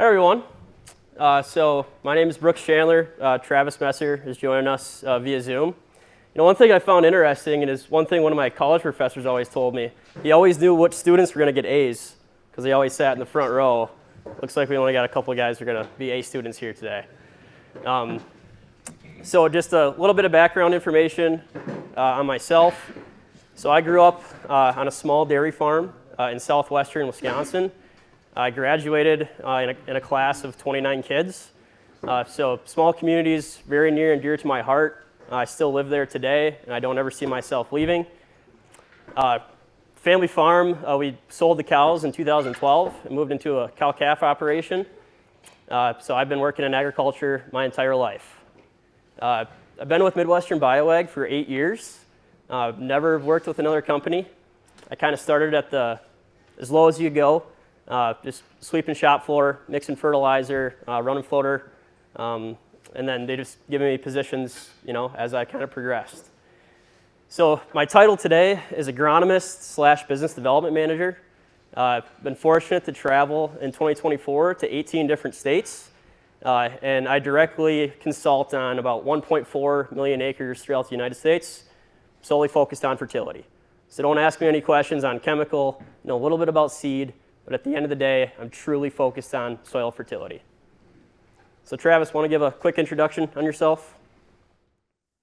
Hi everyone. So my name is Brooks Chandler. Travis Messer is joining us via Zoom. One thing I found interesting, and is one thing one of my college professors always told me, he always knew which students were going to get A's because they always sat in the front row. Looks like we only got a couple of guys who are going to be A students here today. So just a little bit of background information on myself. So I grew up on a small dairy farm in southwestern Wisconsin. I graduated in a class of 29 kids. So small communities, very near and dear to my heart. I still live there today, and I don't ever see myself leaving. Family farm, we sold the cows in 2012 and moved into a cow-calf operation. So I've been working in agriculture my entire life. I've been with Midwestern BioAg for 8 years. Never worked with another company. I kind of started at as low as you go. Just sweeping shop floor, mixing fertilizer, running floater, and then they just given me positions, as I kind of progressed. So my title today is agronomist / business development manager. I've been fortunate to travel in 2024 to 18 different states, and I directly consult on about 1.4 million acres throughout the United States, solely focused on fertility. So don't ask me any questions on chemical, know a little bit about seed, but at the end of the day, I'm truly focused on soil fertility. So Travis, want to give a quick introduction on yourself?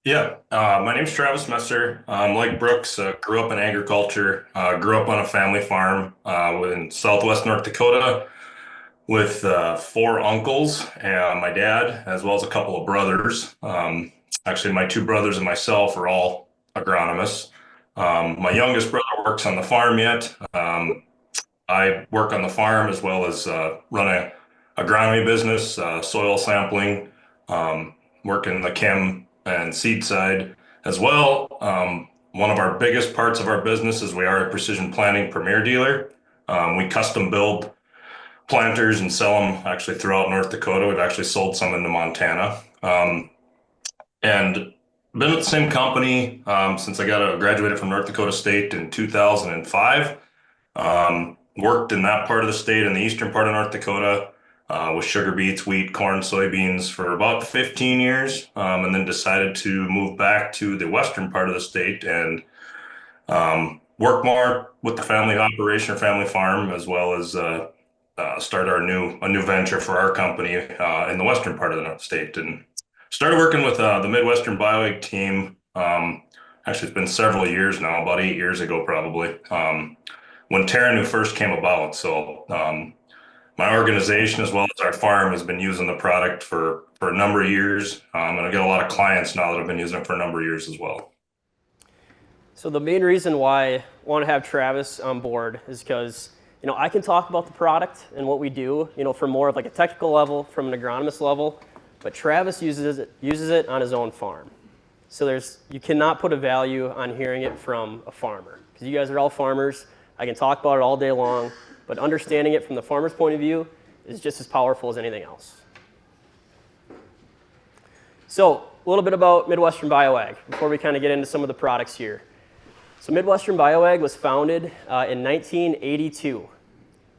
Yeah, my name's Travis Messer. Like Brooks, grew up in agriculture, grew up on a family farm in southwest North Dakota with 4 uncles and my dad, as well as a couple of brothers. Actually, my 2 brothers and myself are all agronomists. My youngest brother works on the farm yet. I work on the farm as well as run a agronomy business, soil sampling, work in the chem and seed side as well. One of our biggest parts of our business is we are a precision planting premier dealer. We custom build planters and sell them actually throughout North Dakota. We've actually sold some into Montana. And been with the same company since I graduated from North Dakota State in 2005. Worked in that part of the state in the eastern part of North Dakota with sugar beets, wheat, corn, soybeans for about 15 years, and then decided to move back to the western part of the state and work more with the family operation or family farm, as well as start a new venture for our company in the western part of the state. And started working with the Midwestern BioAg team. Actually, it's been several years now, about 8 years ago probably. When Terranu first came about. So my organization as well as our farm has been using the product for a number of years. And I get a lot of clients now that have been using it for a number of years as well. So the main reason why I want to have Travis on board is because I can talk about the product and what we do, from more of like a technical level, from an agronomist level, but Travis uses it on his own farm. So you cannot put a value on hearing it from a farmer, because you guys are all farmers. I can talk about it all day long, but understanding it from the farmer's point of view is just as powerful as anything else. So a little bit about Midwestern BioAg before we kind of get into some of the products here. So Midwestern BioAg was founded in 1982,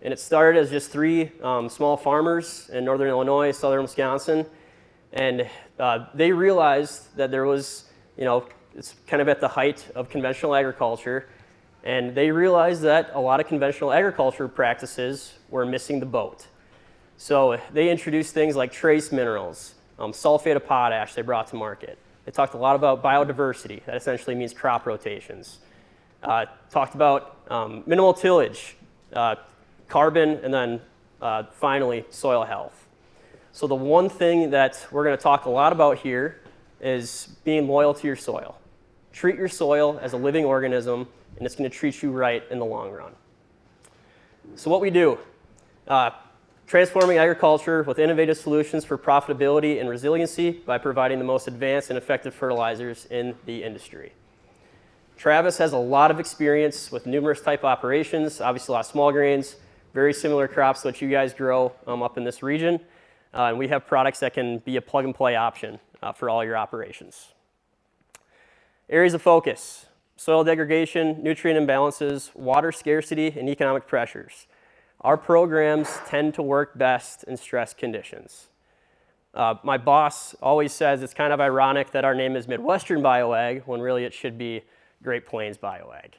and it started as just 3 small farmers in northern Illinois, southern Wisconsin, and they realized that there was, it's kind of at the height of conventional agriculture. And they realized that a lot of conventional agriculture practices were missing the boat. So they introduced things like trace minerals, sulfate of potash they brought to market. They talked a lot about biodiversity. That essentially means crop rotations. Talked about minimal tillage, carbon, and then finally soil health. So the one thing that we're going to talk a lot about here is being loyal to your soil. Treat your soil as a living organism, and it's going to treat you right in the long run. So what we do, transforming agriculture with innovative solutions for profitability and resiliency by providing the most advanced and effective fertilizers in the industry. Travis has a lot of experience with numerous type operations, obviously a lot of small grains, very similar crops to what you guys grow up in this region. And we have products that can be a plug and play option for all your operations. Areas of focus: soil degradation, nutrient imbalances, water scarcity, and economic pressures. Our programs tend to work best in stress conditions. My boss always says it's kind of ironic that our name is Midwestern BioAg when really it should be Great Plains BioAg.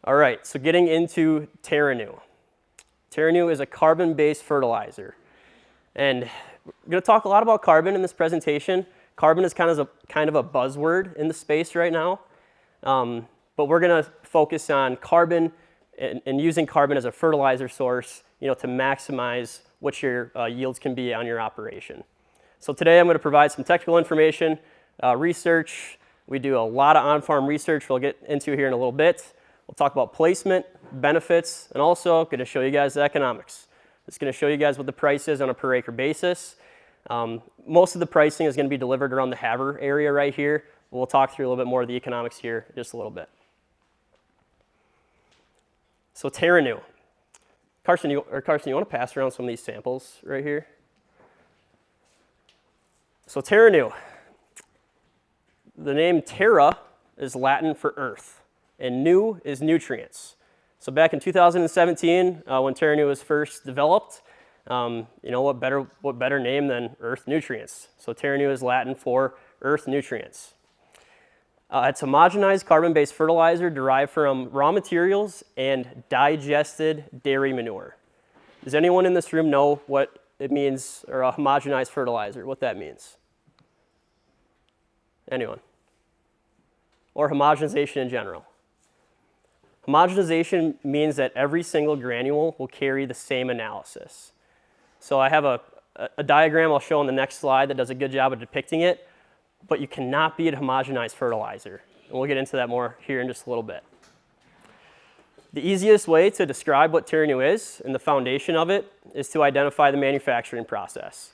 All right, so getting into Terranu. Terranu is a carbon-based fertilizer. And we're going to talk a lot about carbon in this presentation. Carbon is kind of a buzzword in the space right now. But we're going to focus on carbon and using carbon as a fertilizer source, to maximize what your yields can be on your operation. So today I'm going to provide some technical information, research. We do a lot of on-farm research we'll get into here in a little bit. We'll talk about placement, benefits, and also going to show you guys the economics. It's going to show you guys what the price is on a per acre basis. Most of the pricing is going to be delivered around the Havre area right here. We'll talk through a little bit more of the economics here in just a little bit. So Terranu. Carson, you want to pass around some of these samples right here? So Terranu. The name Terra is Latin for earth, and nu is nutrients. So back in 2017, when Terranu was first developed, what better name than earth nutrients? So Terranu is Latin for earth nutrients. It's homogenized carbon-based fertilizer derived from raw materials and digested dairy manure. Does anyone in this room know what it means, or a homogenized fertilizer, what that means? Anyone? Or homogenization in general? Homogenization means that every single granule will carry the same analysis. So I have a diagram I'll show on the next slide that does a good job of depicting it, but you cannot be a homogenized fertilizer. And we'll get into that more here in just a little bit. The easiest way to describe what Terranu is and the foundation of it is to identify the manufacturing process.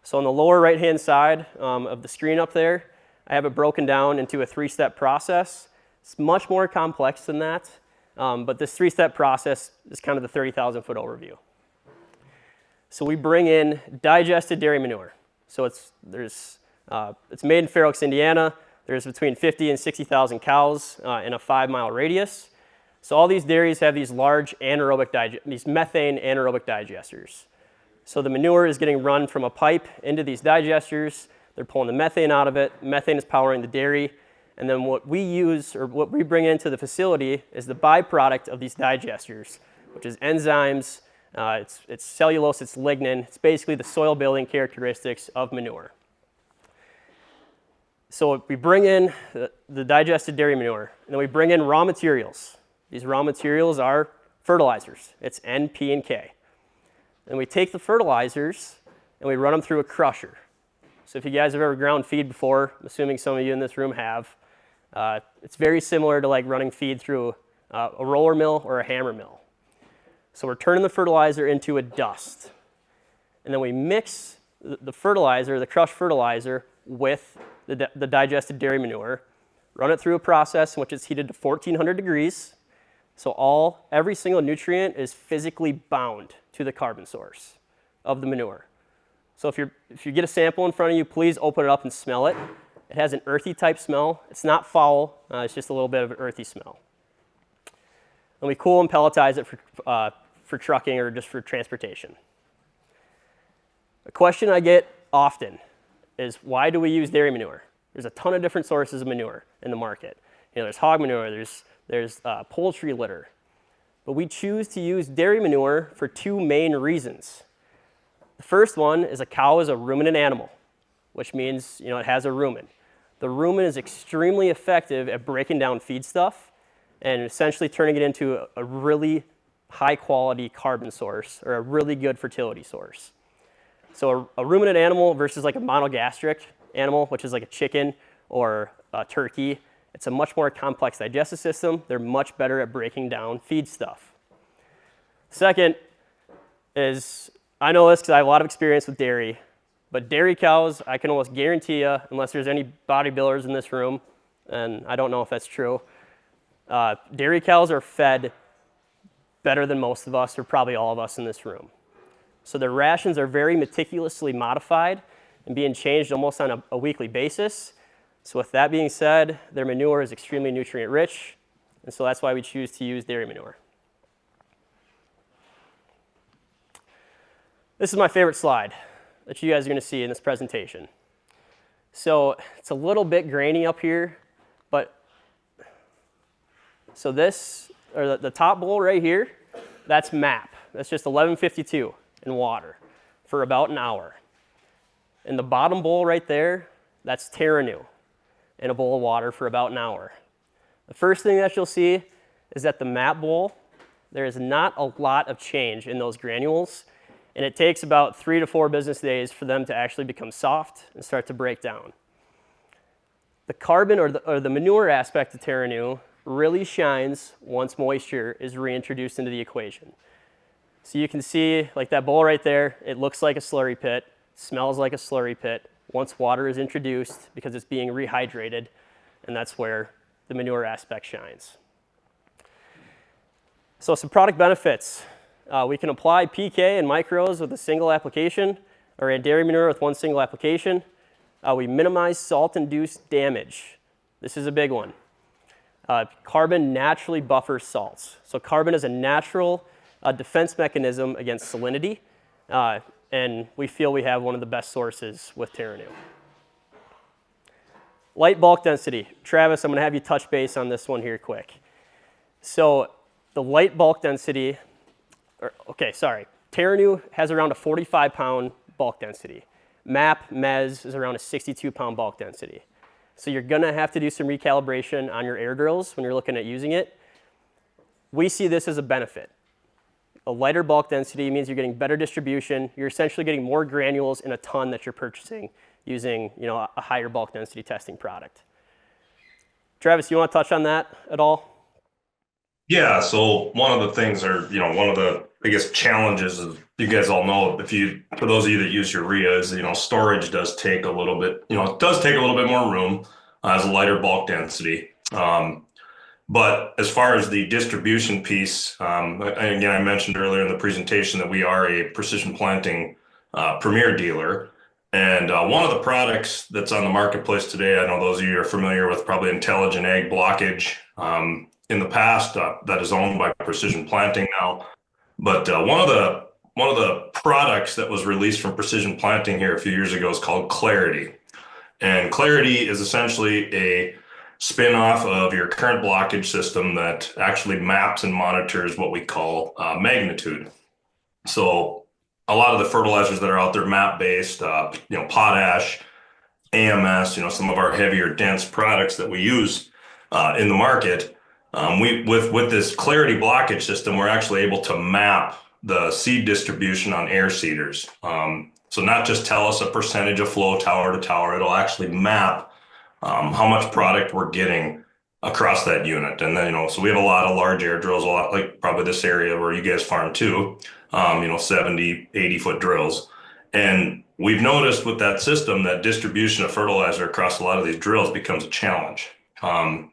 So on the lower right-hand side of the screen up there, I have it broken down into a three-step process. It's much more complex than that, but this three-step process is kind of the 30,000-foot overview. So we bring in digested dairy manure. So it's made in Fair Oaks, Indiana. There's between 50 and 60,000 cows in a 5-mile radius. So all these dairies have these large these methane anaerobic digesters. So the manure is getting run from a pipe into these digesters. They're pulling the methane out of it. Methane is powering the dairy. And then what we use, or what we bring into the facility, is the byproduct of these digesters, which is enzymes, it's cellulose, it's lignin. It's basically the soil building characteristics of manure. So we bring in the digested dairy manure, and then we bring in raw materials. These raw materials are fertilizers. It's N, P, and K. And we take the fertilizers and we run them through a crusher. So if you guys have ever ground feed before, I'm assuming some of you in this room have, it's very similar to like running feed through a roller mill or a hammer mill. So we're turning the fertilizer into a dust. And then we mix the fertilizer, the crushed fertilizer, with the digested dairy manure, run it through a process in which it's heated to 1400 degrees. So every single nutrient is physically bound to the carbon source of the manure. So if you get a sample in front of you, please open it up and smell it. It has an earthy type smell. It's not foul, it's just a little bit of an earthy smell. And we cool and pelletize it for trucking or just for transportation. A question I get often is, why do we use dairy manure? There's a ton of different sources of manure in the market. There's hog manure, there's poultry litter. But we choose to use dairy manure for two main reasons. The first one is a cow is a ruminant animal, which means it has a rumen. The rumen is extremely effective at breaking down feedstuff and essentially turning it into a really high quality carbon source or a really good fertility source. So a ruminant animal versus like a monogastric animal, which is like a chicken or a turkey, it's a much more complex digestive system. They're much better at breaking down feedstuff. Second is, I know this because I have a lot of experience with dairy, but dairy cows, I can almost guarantee you, unless there's any bodybuilders in this room, and I don't know if that's true, dairy cows are fed better than most of us, or probably all of us in this room. So their rations are very meticulously modified and being changed almost on a weekly basis. So with that being said, their manure is extremely nutrient rich. And so that's why we choose to use dairy manure. This is my favorite slide that you guys are going to see in this presentation. So it's a little bit grainy up here, but so this, or the top bowl right here, that's MAP. That's just 1152 in water for about an hour. And the bottom bowl right there, that's Terranu in a bowl of water for about an hour. The first thing that you'll see is that the MAP bowl, there is not a lot of change in those granules, and it takes about 3 to 4 business days for them to actually become soft and start to break down. The carbon or the manure aspect of Terranu really shines once moisture is reintroduced into the equation. So you can see, like that bowl right there, it looks like a slurry pit, smells like a slurry pit once water is introduced because it's being rehydrated, and that's where the manure aspect shines. So some product benefits. We can apply PK and micros with a single application, or a dairy manure with one single application. We minimize salt-induced damage. This is a big one. Carbon naturally buffers salts. So carbon is a natural defense mechanism against salinity, and we feel we have one of the best sources with Terranu. Light bulk density. Travis, I'm going to have you touch base on this one here quick. So the light bulk density, Terranu has around a 45-pound bulk density. MAP, MES is around a 62-pound bulk density. So you're going to have to do some recalibration on your air drills when you're looking at using it. We see this as a benefit. A lighter bulk density means you're getting better distribution. You're essentially getting more granules in a ton that you're purchasing using, a higher bulk density testing product. Travis, you want to touch on that at all? Yeah, so one of the things one of the biggest challenges is, you guys all know, for those of you that use urea, is, storage does take a little bit, it does take a little bit more room as a lighter bulk density. But as far as the distribution piece, again, I mentioned earlier in the presentation that we are a precision planting premier dealer. And one of the products that's on the marketplace today, I know those of you are familiar with probably Intelligent Ag blockage. In the past, that is owned by Precision Planting now. But one of the products that was released from Precision Planting here a few years ago is called Clarity. And Clarity is essentially a spin-off of your current blockage system that actually maps and monitors what we call magnitude. So a lot of the fertilizers that are out there map-based, potash, AMS, some of our heavier dense products that we use in the market. With this Clarity blockage system, we're actually able to map the seed distribution on air seeders. So not just tell us a percentage of flow tower to tower, it'll actually map how much product we're getting across that unit. And then, so we have a lot of large air drills, a lot like probably this area where you guys farm too, 70, 80-foot drills. And we've noticed with that system that distribution of fertilizer across a lot of these drills becomes a challenge,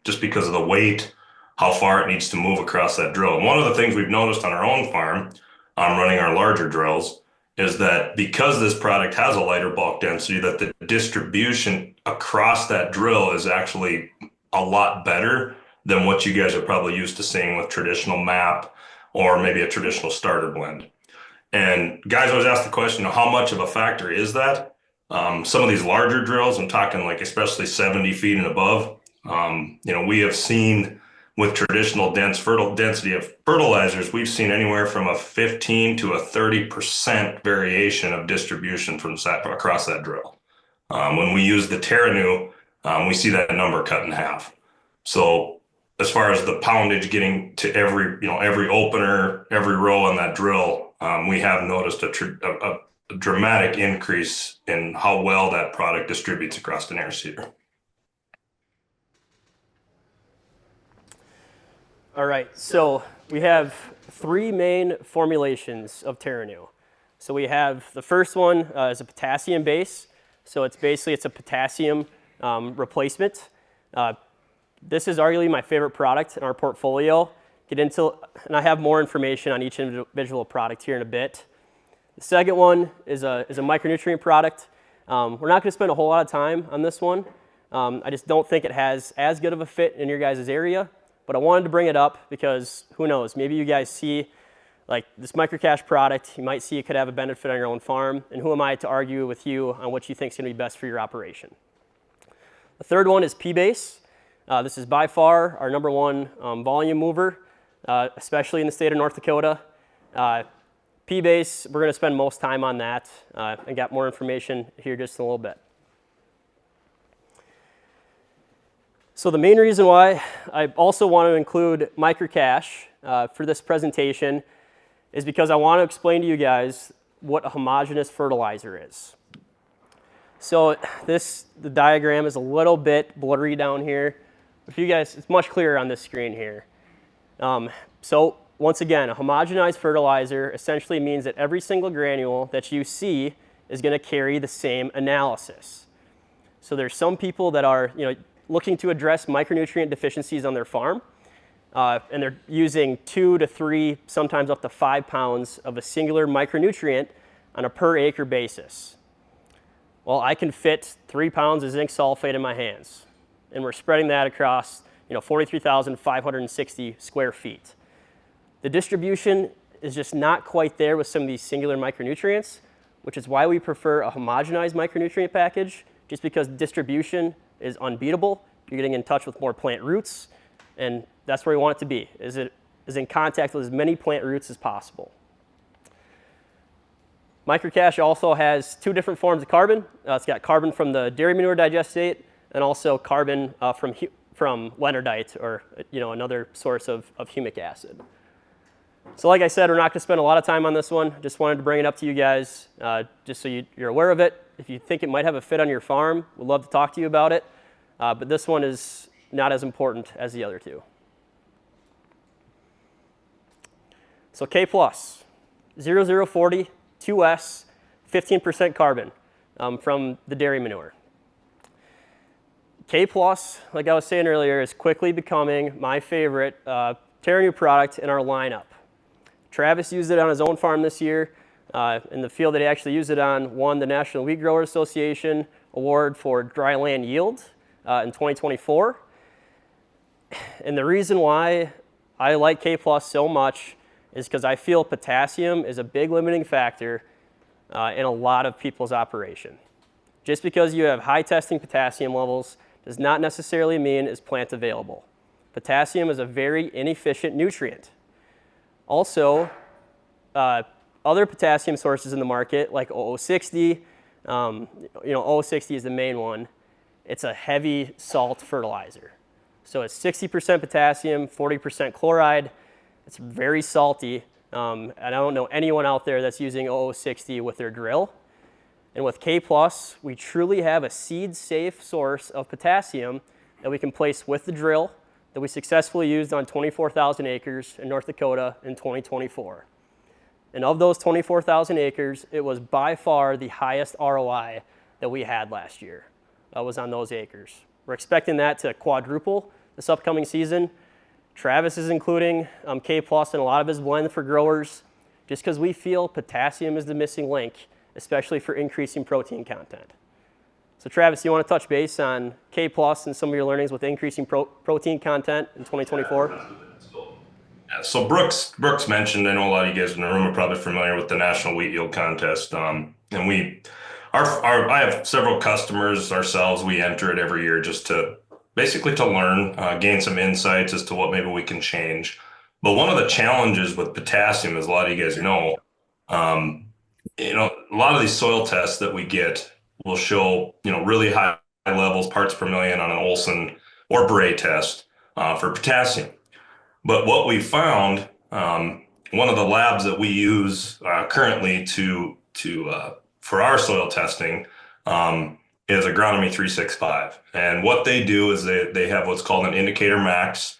just because of the weight, how far it needs to move across that drill. And one of the things we've noticed on our own farm, running our larger drills, is that because this product has a lighter bulk density, that the distribution across that drill is actually a lot better than what you guys are probably used to seeing with traditional MAP or maybe a traditional starter blend. And guys always ask the question, how much of a factor is that? Some of these larger drills, I'm talking like especially 70 feet and above, we have seen with traditional density of fertilizers, we've seen anywhere from a 15 to a 30% variation of distribution from across that drill. When we use the Terranu, we see that number cut in half. So as far as the poundage getting to every opener, every row on that drill, we have noticed a dramatic increase in how well that product distributes across an air seeder. All right, so we have 3 main formulations of Terranu. So we have the first one is a potassium base. So it's a potassium replacement. This is arguably my favorite product in our portfolio. And I have more information on each individual product here in a bit. The second one is a micronutrient product. We're not going to spend a whole lot of time on this one. I just don't think it has as good of a fit in your guys' area, but I wanted to bring it up because who knows, maybe you guys see like this microcash product, you might see it could have a benefit on your own farm, and who am I to argue with you on what you think is going to be best for your operation. The third one is P-Base. This is by far our number one volume mover, especially in the state of North Dakota. P-Base, we're going to spend most time on that and got more information here just in a little bit. So the main reason why I also want to include microcash for this presentation is because I want to explain to you guys what a homogeneous fertilizer is. So the diagram is a little bit blurry down here. If you guys, it's much clearer on this screen here. So once again, a homogenized fertilizer essentially means that every single granule that you see is going to carry the same analysis. So there's some people that are looking to address micronutrient deficiencies on their farm, and they're using 2 to 3, sometimes up to 5 pounds of a singular micronutrient on a per acre basis. Well, I can fit 3 pounds of zinc sulfate in my hands, and we're spreading that across 43,560 square feet. The distribution is just not quite there with some of these singular micronutrients, which is why we prefer a homogenized micronutrient package, just because distribution is unbeatable. You're getting in touch with more plant roots, and that's where we want it to be, is in contact with as many plant roots as possible. Microcash also has 2 different forms of carbon. It's got carbon from the dairy manure digestate and also carbon from lenardite, or another source of humic acid. So like I said, we're not going to spend a lot of time on this one. Just wanted to bring it up to you guys just so you're aware of it. If you think it might have a fit on your farm, we'd love to talk to you about it. But this one is not as important as the other 2. So K+, 0040, 2S, 15% carbon from the dairy manure. K+, like I was saying earlier, is quickly becoming my favorite Terranu product in our lineup. Travis used it on his own farm this year. In the field that he actually used it on, won the National Wheat Growers Association Award for dry land yield in 2024. And the reason why I like K+ so much is because I feel potassium is a big limiting factor in a lot of people's operation. Just because you have high testing potassium levels does not necessarily mean it's plant available. Potassium is a very inefficient nutrient. Also, other potassium sources in the market, like OO60, OO60 is the main one. It's a heavy salt fertilizer. So it's 60% potassium, 40% chloride. It's very salty, and I don't know anyone out there that's using OO60 with their drill. And with K+, we truly have a seed-safe source of potassium that we can place with the drill that we successfully used on 24,000 acres in North Dakota in 2024. And of those 24,000 acres, it was by far the highest ROI that we had last year. That was on those acres. We're expecting that to quadruple this upcoming season. Travis is including K+ in a lot of his blend for growers just because we feel potassium is the missing link, especially for increasing protein content. So Travis, you want to touch base on K+ and some of your learnings with increasing protein content in 2024? Yeah, so Brooks mentioned, I know a lot of you guys in the room are probably familiar with the National Wheat Yield Contest. And I have several customers ourselves. We enter it every year just to basically to learn, gain some insights as to what maybe we can change. But one of the challenges with potassium, as a lot of you guys know, a lot of these soil tests that we get will show, really high levels, parts per million on an Olsen or Bray test for potassium. But what we found, one of the labs that we use currently for our soil testing is Agronomy 365. And what they do is they have what's called an indicator max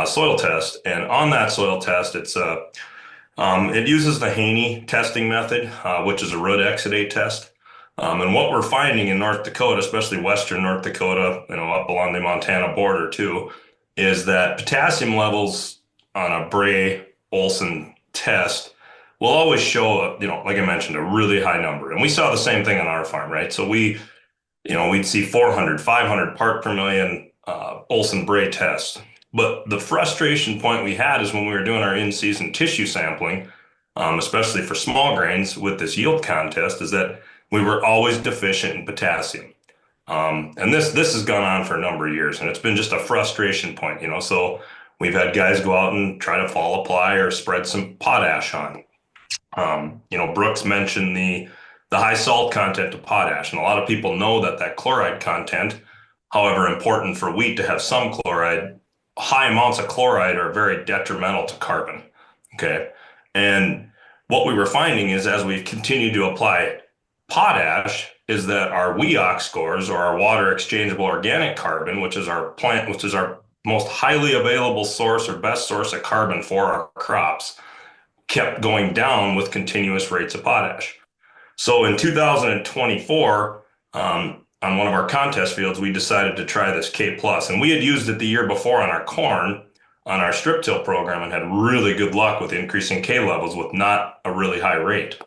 soil test. And on that soil test, it uses the Haney testing method, which is a root exudate test. And what we're finding in North Dakota, especially western North Dakota, up along the Montana border too, is that potassium levels on a Bray Olsen test will always show, like I mentioned, a really high number. And we saw the same thing on our farm, right? So we'd see 400, 500 part per million Olsen Bray tests. But the frustration point we had is when we were doing our in-season tissue sampling, especially for small grains with this yield contest, is that we were always deficient in potassium. And this has gone on for a number of years, and it's been just a frustration point, you know. So we've had guys go out and try to fall apply or spread some potash on. You know, Brooks mentioned the high salt content of potash, and a lot of people know that that chloride content, however important for wheat to have some chloride, high amounts of chloride are very detrimental to carbon. Okay, and what we were finding is as we continued to apply potash, is that our WEOX scores, or our water exchangeable organic carbon, which is our most highly available source or best source of carbon for our crops, kept going down with continuous rates of potash. So in 2024, on one of our contest fields, we decided to try this K plus, and we had used it the year before on our corn on our strip till program and had really good luck with increasing K levels with not a really high rate.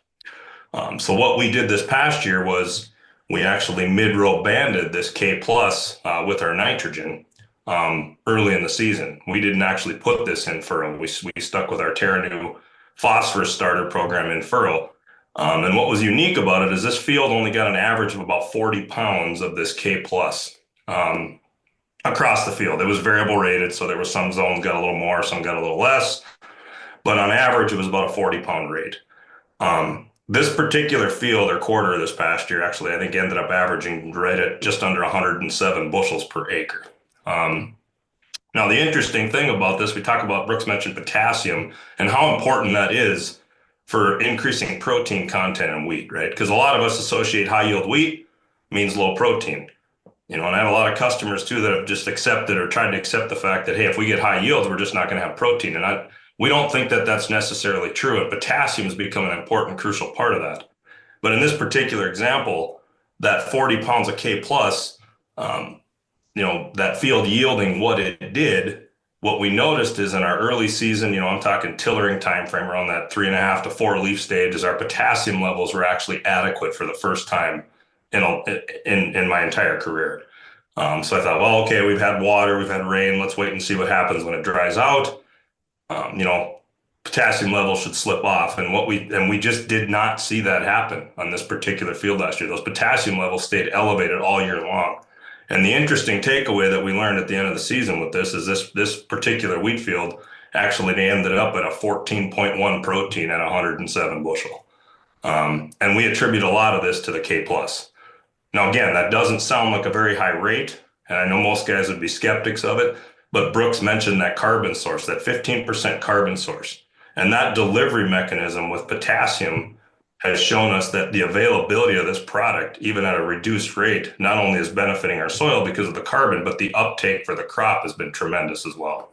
So what we did this past year was we actually mid-row banded this K plus with our nitrogen early in the season. We didn't actually put this in furrow. We stuck with our Terranu phosphorus starter program in furrow. And what was unique about it is this field only got an average of about 40 pounds of this K plus across the field. It was variable rated, so there was some zones got a little more, some got a little less, but on average, it was about a 40-pound rate. This particular field or quarter this past year, actually, I think ended up averaging right at just under 107 bushels per acre. Now, the interesting thing about this, we talk about, Brooks mentioned potassium and how important that is for increasing protein content in wheat, right? Because a lot of us associate high yield wheat means low protein. You know, and I have a lot of customers too that have just accepted or tried to accept the fact that, hey, if we get high yields, we're just not going to have protein. And we don't think that that's necessarily true. And potassium has become an important, crucial part of that. But in this particular example, that 40 pounds of K plus, you know, that field yielding what it did, what we noticed is in our early season, you know, I'm talking tillering time frame around that 3.5 to 4 leaf stage, is our potassium levels were actually adequate for the first time in my entire career. So I thought, well, okay, we've had water, we've had rain, let's wait and see what happens when it dries out. You know, potassium levels should slip off, and we just did not see that happen on this particular field last year. Those potassium levels stayed elevated all year long. And the interesting takeaway that we learned at the end of the season with this is this particular wheat field actually ended up at a 14.1 protein at 107 bushel. And we attribute a lot of this to the K plus. Now, again, that doesn't sound like a very high rate, and I know most guys would be skeptics of it, but Brooks mentioned that carbon source, that 15% carbon source. And that delivery mechanism with potassium has shown us that the availability of this product, even at a reduced rate, not only is benefiting our soil because of the carbon, but the uptake for the crop has been tremendous as well.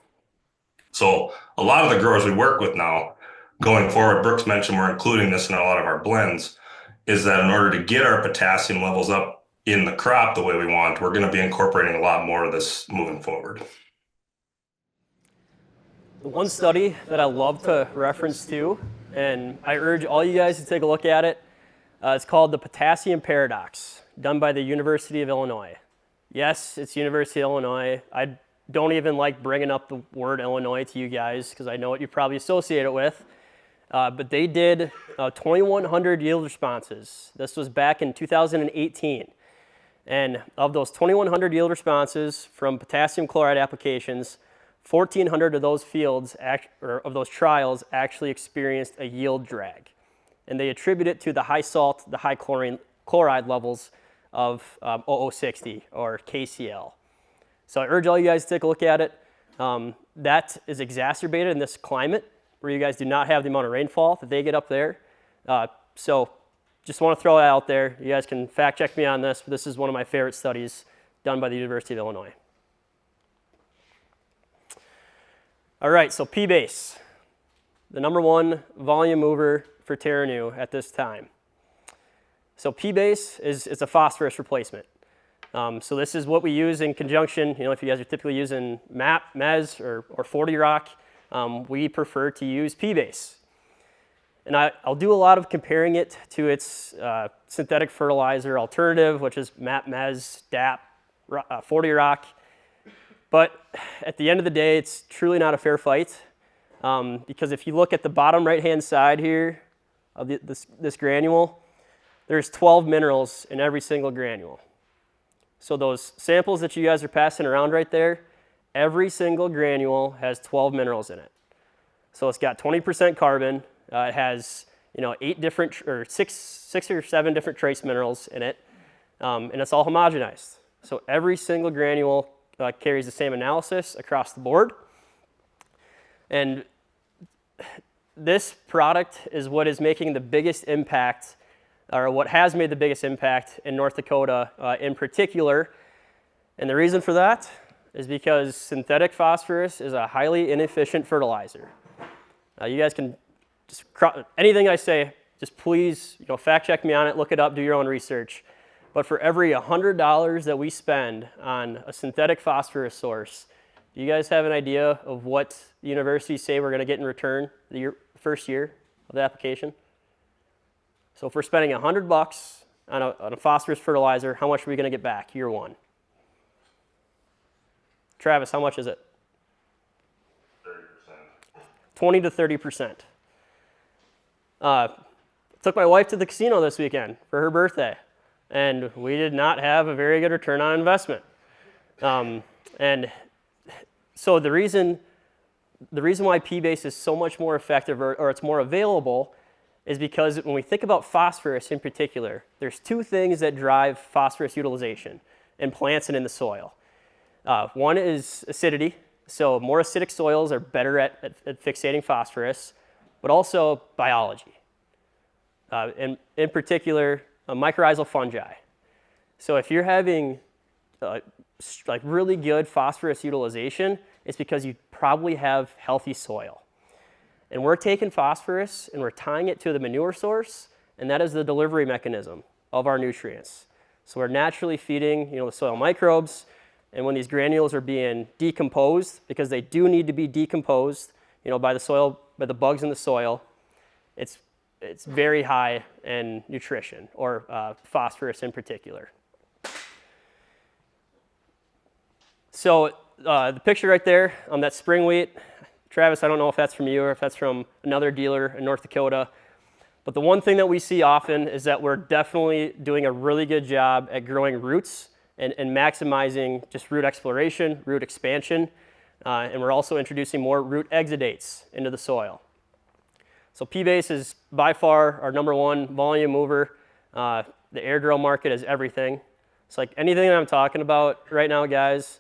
So a lot of the growers we work with now, going forward, Brooks mentioned we're including this in a lot of our blends, is that in order to get our potassium levels up in the crop the way we want, we're going to be incorporating a lot more of this moving forward. The one study that I love to reference to, and I urge all you guys to take a look at it, it's called the Potassium Paradox, done by the University of Illinois. Yes, it's University of Illinois. I don't even like bringing up the word Illinois to you guys because I know what you probably associate it with. But they did 2,100 yield responses. This was back in 2018. And of those 2,100 yield responses from potassium chloride applications, 1,400 of those fields, or of those trials, actually experienced a yield drag. And they attribute it to the high salt, the high chloride levels of 0060 or KCl. So I urge all you guys to take a look at it. That is exacerbated in this climate where you guys do not have the amount of rainfall that they get up there. So just want to throw that out there. You guys can fact check me on this, but this is one of my favorite studies done by the University of Illinois. All right, so P-base, the number one volume mover for Terranu at this time. So P-base is a phosphorus replacement. So this is what we use in conjunction, you know, if you guys are typically using MAP, MES, or 40 Rock, we prefer to use P-base. And I'll do a lot of comparing it to its synthetic fertilizer alternative, which is MAP, MES, DAP, 40 Rock. But at the end of the day, it's truly not a fair fight, because if you look at the bottom right-hand side here of this granule, there's 12 minerals in every single granule. So those samples that you guys are passing around right there, every single granule has 12 minerals in it. So it's got 20% carbon. It has, you know, 6 or 7 different trace minerals in it, and it's all homogenized. So every single granule carries the same analysis across the board. And this product is what is making the biggest impact, or what has made the biggest impact in North Dakota in particular. And the reason for that is because synthetic phosphorus is a highly inefficient fertilizer. You guys can just, anything I say, just please, you know, fact check me on it, look it up, do your own research. But for every $100 that we spend on a synthetic phosphorus source, do you guys have an idea of what the universities say we're going to get in return the first year of the application? So if we're spending $100 on a phosphorus fertilizer, how much are we going to get back year one? Travis, how much is it? 30%. 20 to 30%. Took my wife to the casino this weekend for her birthday, and we did not have a very good return on investment. And so the reason why P-base is so much more effective, or it's more available, is because when we think about phosphorus in particular, there's 2 things that drive phosphorus utilization in plants and in the soil. One is acidity. So more acidic soils are better at fixating phosphorus, but also biology. In particular, mycorrhizal fungi. So if you're having like really good phosphorus utilization, it's because you probably have healthy soil. And we're taking phosphorus and we're tying it to the manure source, and that is the delivery mechanism of our nutrients. So we're naturally feeding, you know, the soil microbes, and when these granules are being decomposed, because they do need to be decomposed, you know, by the bugs in the soil, it's very high in nutrition, or phosphorus in particular. So the picture right there on that spring wheat, Travis, I don't know if that's from you or if that's from another dealer in North Dakota, but the one thing that we see often is that we're definitely doing a really good job at growing roots and maximizing just root exploration, root expansion, and we're also introducing more root exudates into the soil. So P-base is by far our #1 volume mover. The air drill market is everything. It's like anything that I'm talking about right now, guys,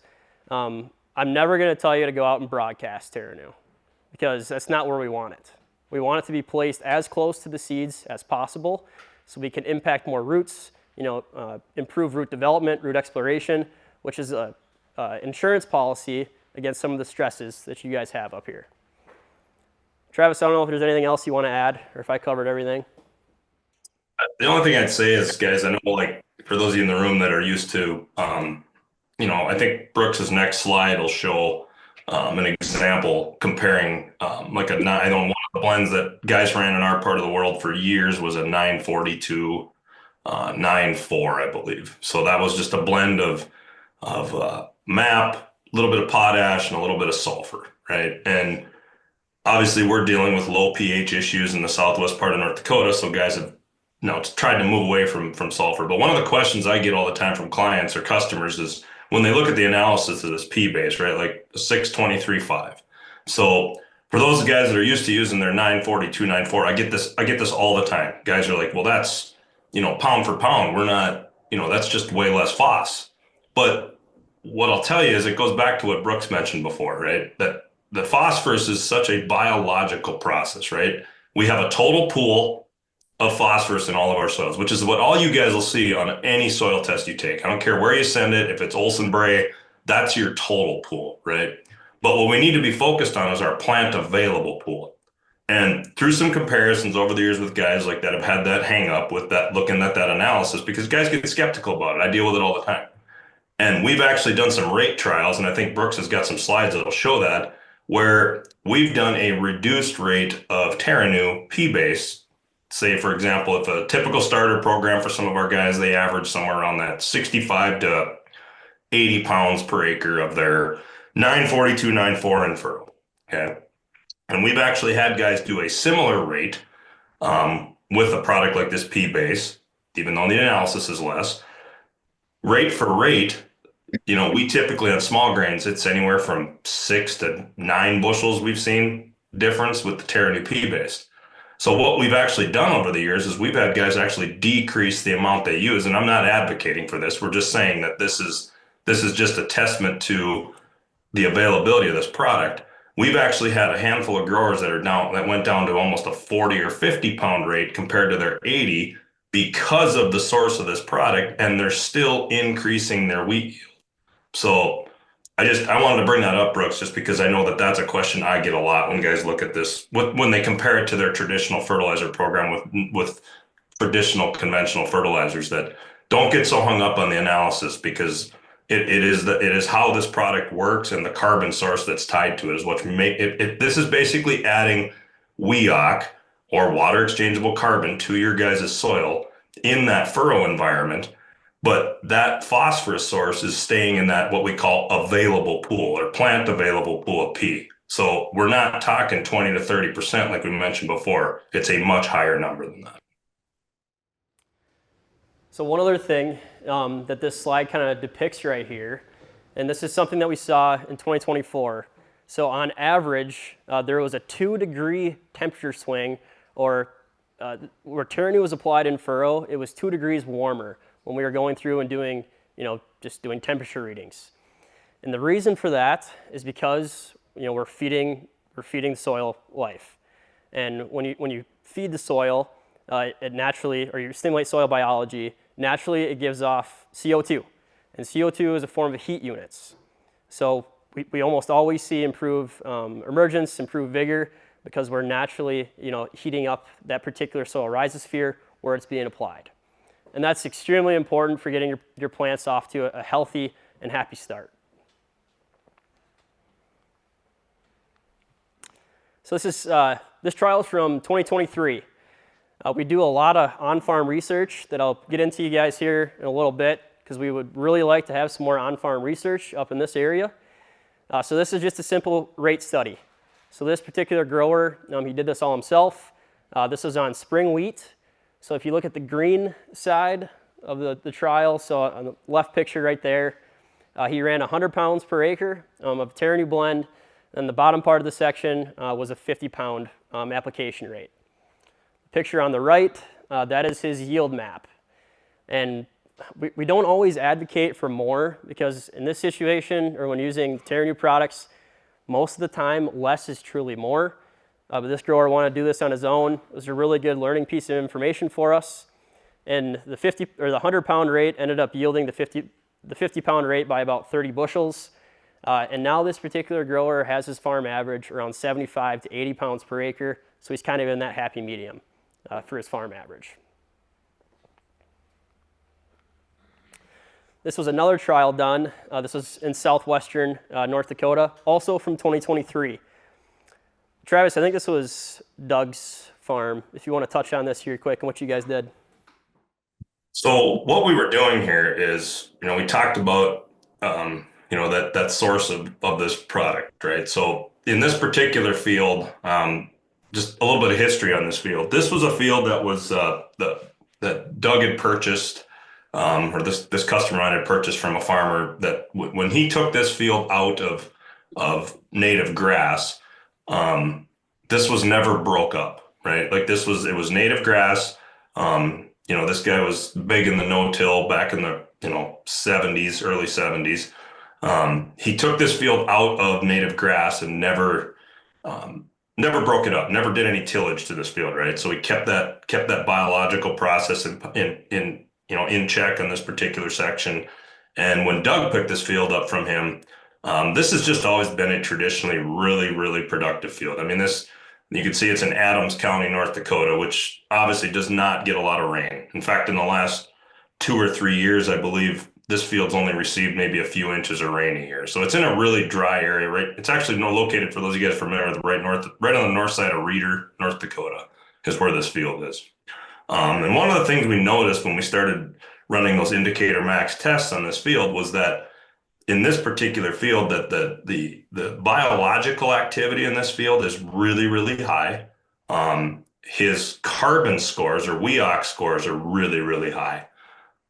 I'm never going to tell you to go out and broadcast Terranu, because that's not where we want it. We want it to be placed as close to the seeds as possible so we can impact more roots, you know, improve root development, root exploration, which is an insurance policy against some of the stresses that you guys have up here. Travis, I don't know if there's anything else you want to add, or if I covered everything. The only thing I'd say is, guys, I know, like, for those of you in the room that are used to, you know, I think Brooks's next slide will show an example comparing one of the blends that guys ran in our part of the world for years was a 942 9.4, I believe. So that was just a blend of MAP, a little bit of potash, and a little bit of sulfur, right? And obviously we're dealing with low pH issues in the southwest part of North Dakota, so guys have tried to move away from sulfur. But one of the questions I get all the time from clients or customers is when they look at the analysis of this P-base, right, like a 623.5. So for those guys that are used to using their 942, 9.4, I get this all the time. Guys are like, well, that's, you know, pound for pound. We're not, you know, that's just way less phos. But what I'll tell you is it goes back to what Brooks mentioned before, right? That the phosphorus is such a biological process, right? We have a total pool of phosphorus in all of our soils, which is what all you guys will see on any soil test you take. I don't care where you send it, if it's Olsen Bray, that's your total pool, right? But what we need to be focused on is our plant available pool. And through some comparisons over the years with guys like that have had that hang up with that, looking at that analysis, because guys get skeptical about it. I deal with it all the time. And we've actually done some rate trials, and I think Brooks has got some slides that'll show that, where we've done a reduced rate of Terranu P-base. Say, for example, if a typical starter program for some of our guys, they average somewhere around that 65 to 80 pounds per acre of their 942, 94 in furrow. Okay. And we've actually had guys do a similar rate with a product like this P base, even though the analysis is less. Rate for rate, we typically on small grains, it's anywhere from 6 to 9 bushels we've seen difference with the Terranu P base. So what we've actually done over the years is we've had guys actually decrease the amount they use. And I'm not advocating for this. We're just saying that this is just a testament to the availability of this product. We've actually had a handful of growers that went down to almost a 40 or 50 pound rate compared to their 80 because of the source of this product, and they're still increasing their wheat yield. So I wanted to bring that up, Brooks, just because I know that that's a question I get a lot when guys look at this, when they compare it to their traditional fertilizer program with traditional conventional fertilizers, that don't get so hung up on the analysis, because it is how this product works, and the carbon source that's tied to it is what make it. This is basically adding WEOC, or water exchangeable carbon, to your guys' soil in that furrow environment. But that phosphorus source is staying in that what we call available pool, or plant available pool of P. So we're not talking 20 to 30% like we mentioned before. It's a much higher number than that. So one other thing that this slide kind of depicts right here, and this is something that we saw in 2024. So on average, there was a 2-degree temperature swing, or where Terranu was applied in furrow, it was 2 degrees warmer when we were going through and doing, just doing temperature readings. And the reason for that is because, we're feeding the soil life. And when you feed the soil, it naturally, or you stimulate soil biology, naturally it gives off CO2. And CO2 is a form of heat units. So we almost always see improved emergence, improved vigor, because we're naturally, heating up that particular soil rhizosphere where it's being applied. And that's extremely important for getting your plants off to a healthy and happy start. So this trial is from 2023. We do a lot of on-farm research that I'll get into you guys here in a little bit, because we would really like to have some more on-farm research up in this area. So this is just a simple rate study. So this particular grower, he did this all himself. This is on spring wheat. So if you look at the green side of the trial, so on the left picture right there, he ran 100 pounds per acre of Terranu blend, and the bottom part of the section was a 50-pound application rate. The picture on the right, that is his yield map. And we don't always advocate for more, because in this situation, or when using Terranu products, most of the time, less is truly more. But this grower wanted to do this on his own. It was a really good learning piece of information for us. And the 100-pound rate ended up yielding the 50-pound rate by about 30 bushels. And now this particular grower has his farm average around 75 to 80 pounds per acre. So he's kind of in that happy medium for his farm average. This was another trial done. This was in southwestern North Dakota, also from 2023. Travis, I think this was Doug's farm. If you want to touch on this here quick and what you guys did. So what we were doing here is, we talked about, that source of this product, right? So in this particular field, just a little bit of history on this field. This was a field that was that Doug had purchased, or this customer had purchased from a farmer that when he took this field out of native grass, this was never broke up, right? Like it was native grass. This guy was big in the no-till back in the, 70s, early 70s. He took this field out of native grass and never broke it up, never did any tillage to this field, right? So he kept that biological process in check on this particular section. And when Doug picked this field up from him, this has just always been a traditionally really, really productive field. I mean, you can see it's in Adams County, North Dakota, which obviously does not get a lot of rain. In fact, in the last 2 or 3 years, I believe this field's only received maybe a few inches of rain a year. So it's in a really dry area, right? It's actually located, for those of you guys familiar with, right on the north side of Reeder, North Dakota, is where this field is. And one of the things we noticed when we started running those indicator max tests on this field was that in this particular field that the biological activity in this field is really, really high. His carbon scores or WEOC scores are really, really high.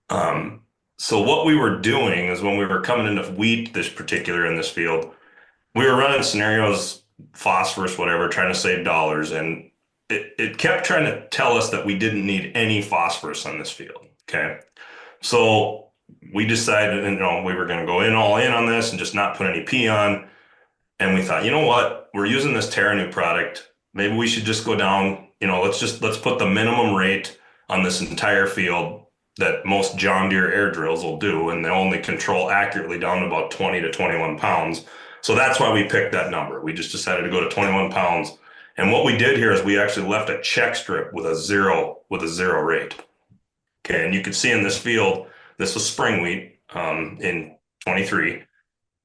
Um, so what we were doing is when we were coming into wheat, this particular in this field, we were running scenarios, phosphorus, whatever, trying to save dollars, and it kept trying to tell us that we didn't need any phosphorus on this field. Okay. So we decided, we were going to go in all in on this and just not put any P on. And we thought, you know what? We're using this Terranu product. Maybe we should just go down, let's put the minimum rate on this entire field that most John Deere air drills will do, and they only control accurately down to about 20 to 21 pounds. So that's why we picked that number. We just decided to go to 21 pounds. And what we did here is we actually left a check strip with a zero rate. Okay, and you can see in this field, this was spring wheat in 23,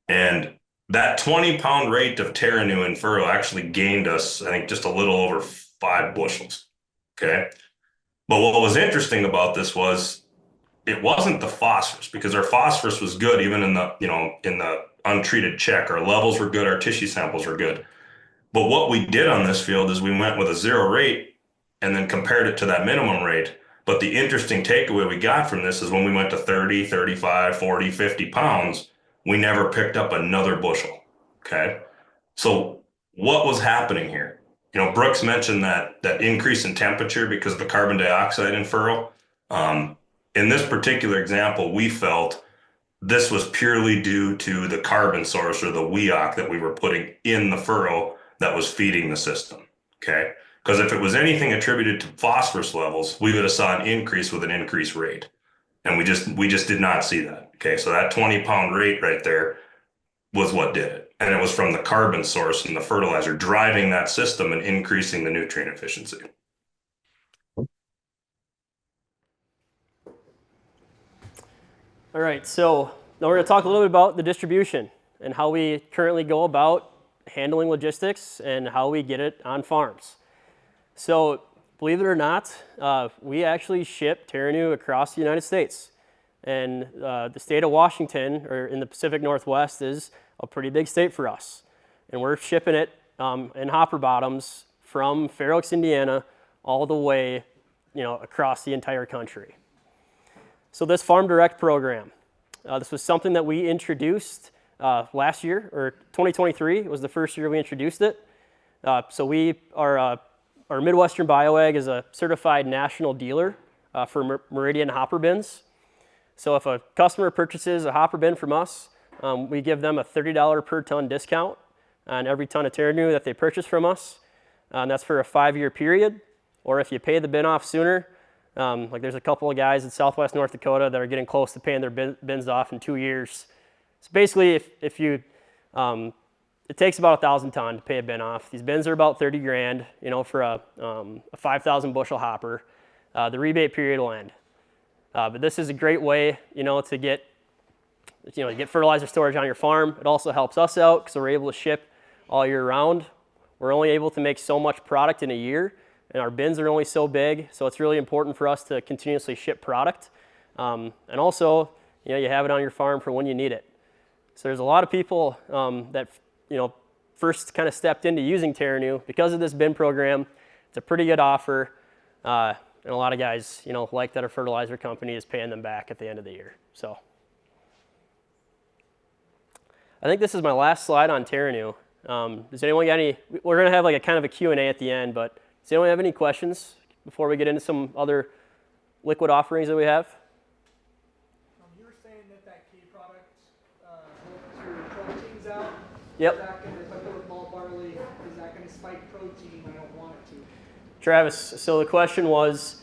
and that 20-pound rate of Terranu in furrow actually gained us, I think, just a little over 5 bushels. Okay, but what was interesting about this was it wasn't the phosphorus, because our phosphorus was good even in the untreated check. Our levels were good, our tissue samples were good. But what we did on this field is we went with a zero rate and then compared it to that minimum rate. But the interesting takeaway we got from this is when we went to 30, 35, 40, 50 pounds, we never picked up another bushel. Okay. So what was happening here? Brooks mentioned that increase in temperature because of the carbon dioxide in furrow. In this particular example, we felt this was purely due to the carbon source or the WEOC that we were putting in the furrow that was feeding the system. Okay. Because if it was anything attributed to phosphorus levels, we would have saw an increase with an increased rate. And we just did not see that. Okay. So that 20-pound rate right there was what did it. And it was from the carbon source and the fertilizer driving that system and increasing the nutrient efficiency. All right, so now we're going to talk a little bit about the distribution and how we currently go about handling logistics and how we get it on farms. So believe it or not, we actually ship Terranu across the United States. And the state of Washington, or in the Pacific Northwest, is a pretty big state for us. And we're shipping it in hopper bottoms from Fair Oaks, Indiana, all the way, across the entire country. So this Farm Direct program, this was something that we introduced last year, or 2023 was the first year we introduced it. So our Midwestern BioAg is a certified national dealer for Meridian hopper bins. So if a customer purchases a hopper bin from us, we give them a $30 per ton discount on every ton of Terranu that they purchase from us. And that's for a 5-year period. Or if you pay the bin off sooner, like there's a couple of guys in Southwest North Dakota that are getting close to paying their bins off in 2 years. So basically, if you, it takes about 1,000 ton to pay a bin off. These bins are about 30 grand, for a 5,000 bushel hopper. The rebate period will end. But this is a great way, to get fertilizer storage on your farm. It also helps us out because we're able to ship all year round. We're only able to make so much product in a year, and our bins are only so big, so it's really important for us to continuously ship product. And also, you have it on your farm for when you need it. So there's a lot of people that, first kind of stepped into using Terranu because of this bin program. It's a pretty good offer, and a lot of guys, like that a fertilizer company is paying them back at the end of the year. So I think this is my last slide on Terranu. Does anyone got any? We're gonna have like a kind of a Q&A at the end, but does anyone have any questions before we get into some other liquid offerings that we have? You were saying that key product helps your proteins out. Yep. If I put with malt barley, is that going to spike protein? I don't want it to. Travis, so the question was,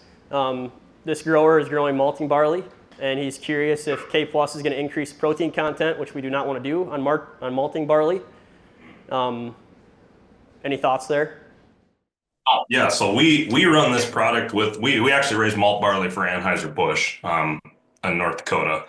this grower is growing malting barley, and he's curious if K Plus is going to increase protein content, which we do not want to do on malting barley. Any thoughts there? Oh, yeah, so we run this product with, we actually raise malt barley for Anheuser-Busch in North Dakota.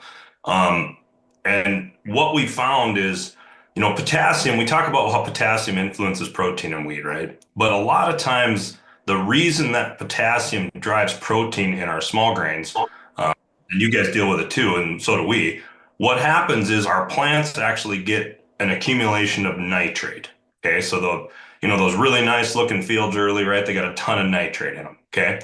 And what we found is, potassium, we talk about how potassium influences protein in wheat, right? But a lot of times the reason that potassium drives protein in our small grains, and you guys deal with it too, and so do we, What happens is our plants actually get an accumulation of nitrate. Okay, so those really nice looking fields early, right? They got a ton of nitrate in them. Okay,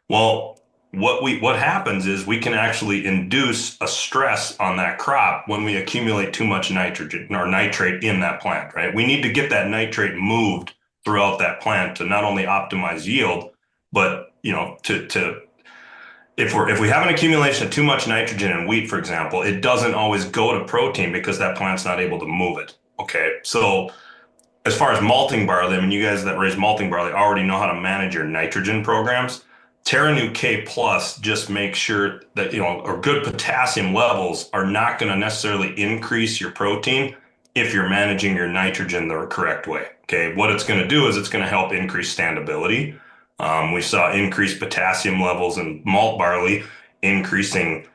well, what happens is we can actually induce a stress on that crop when we accumulate too much nitrogen or nitrate in that plant, right? We need to get that nitrate moved throughout that plant to not only optimize yield, but to if we have an accumulation of too much nitrogen in wheat, for example, it doesn't always go to protein because that plant's not able to move it. Okay, so as far as malting barley, I mean, you guys that raise malting barley already know how to manage your nitrogen programs. Terranu K Plus just makes sure that, or good potassium levels are not going to necessarily increase your protein if you're managing your nitrogen the correct way. Okay, what it's going to do is it's going to help increase standability. We saw increased potassium levels in malt barley, increasing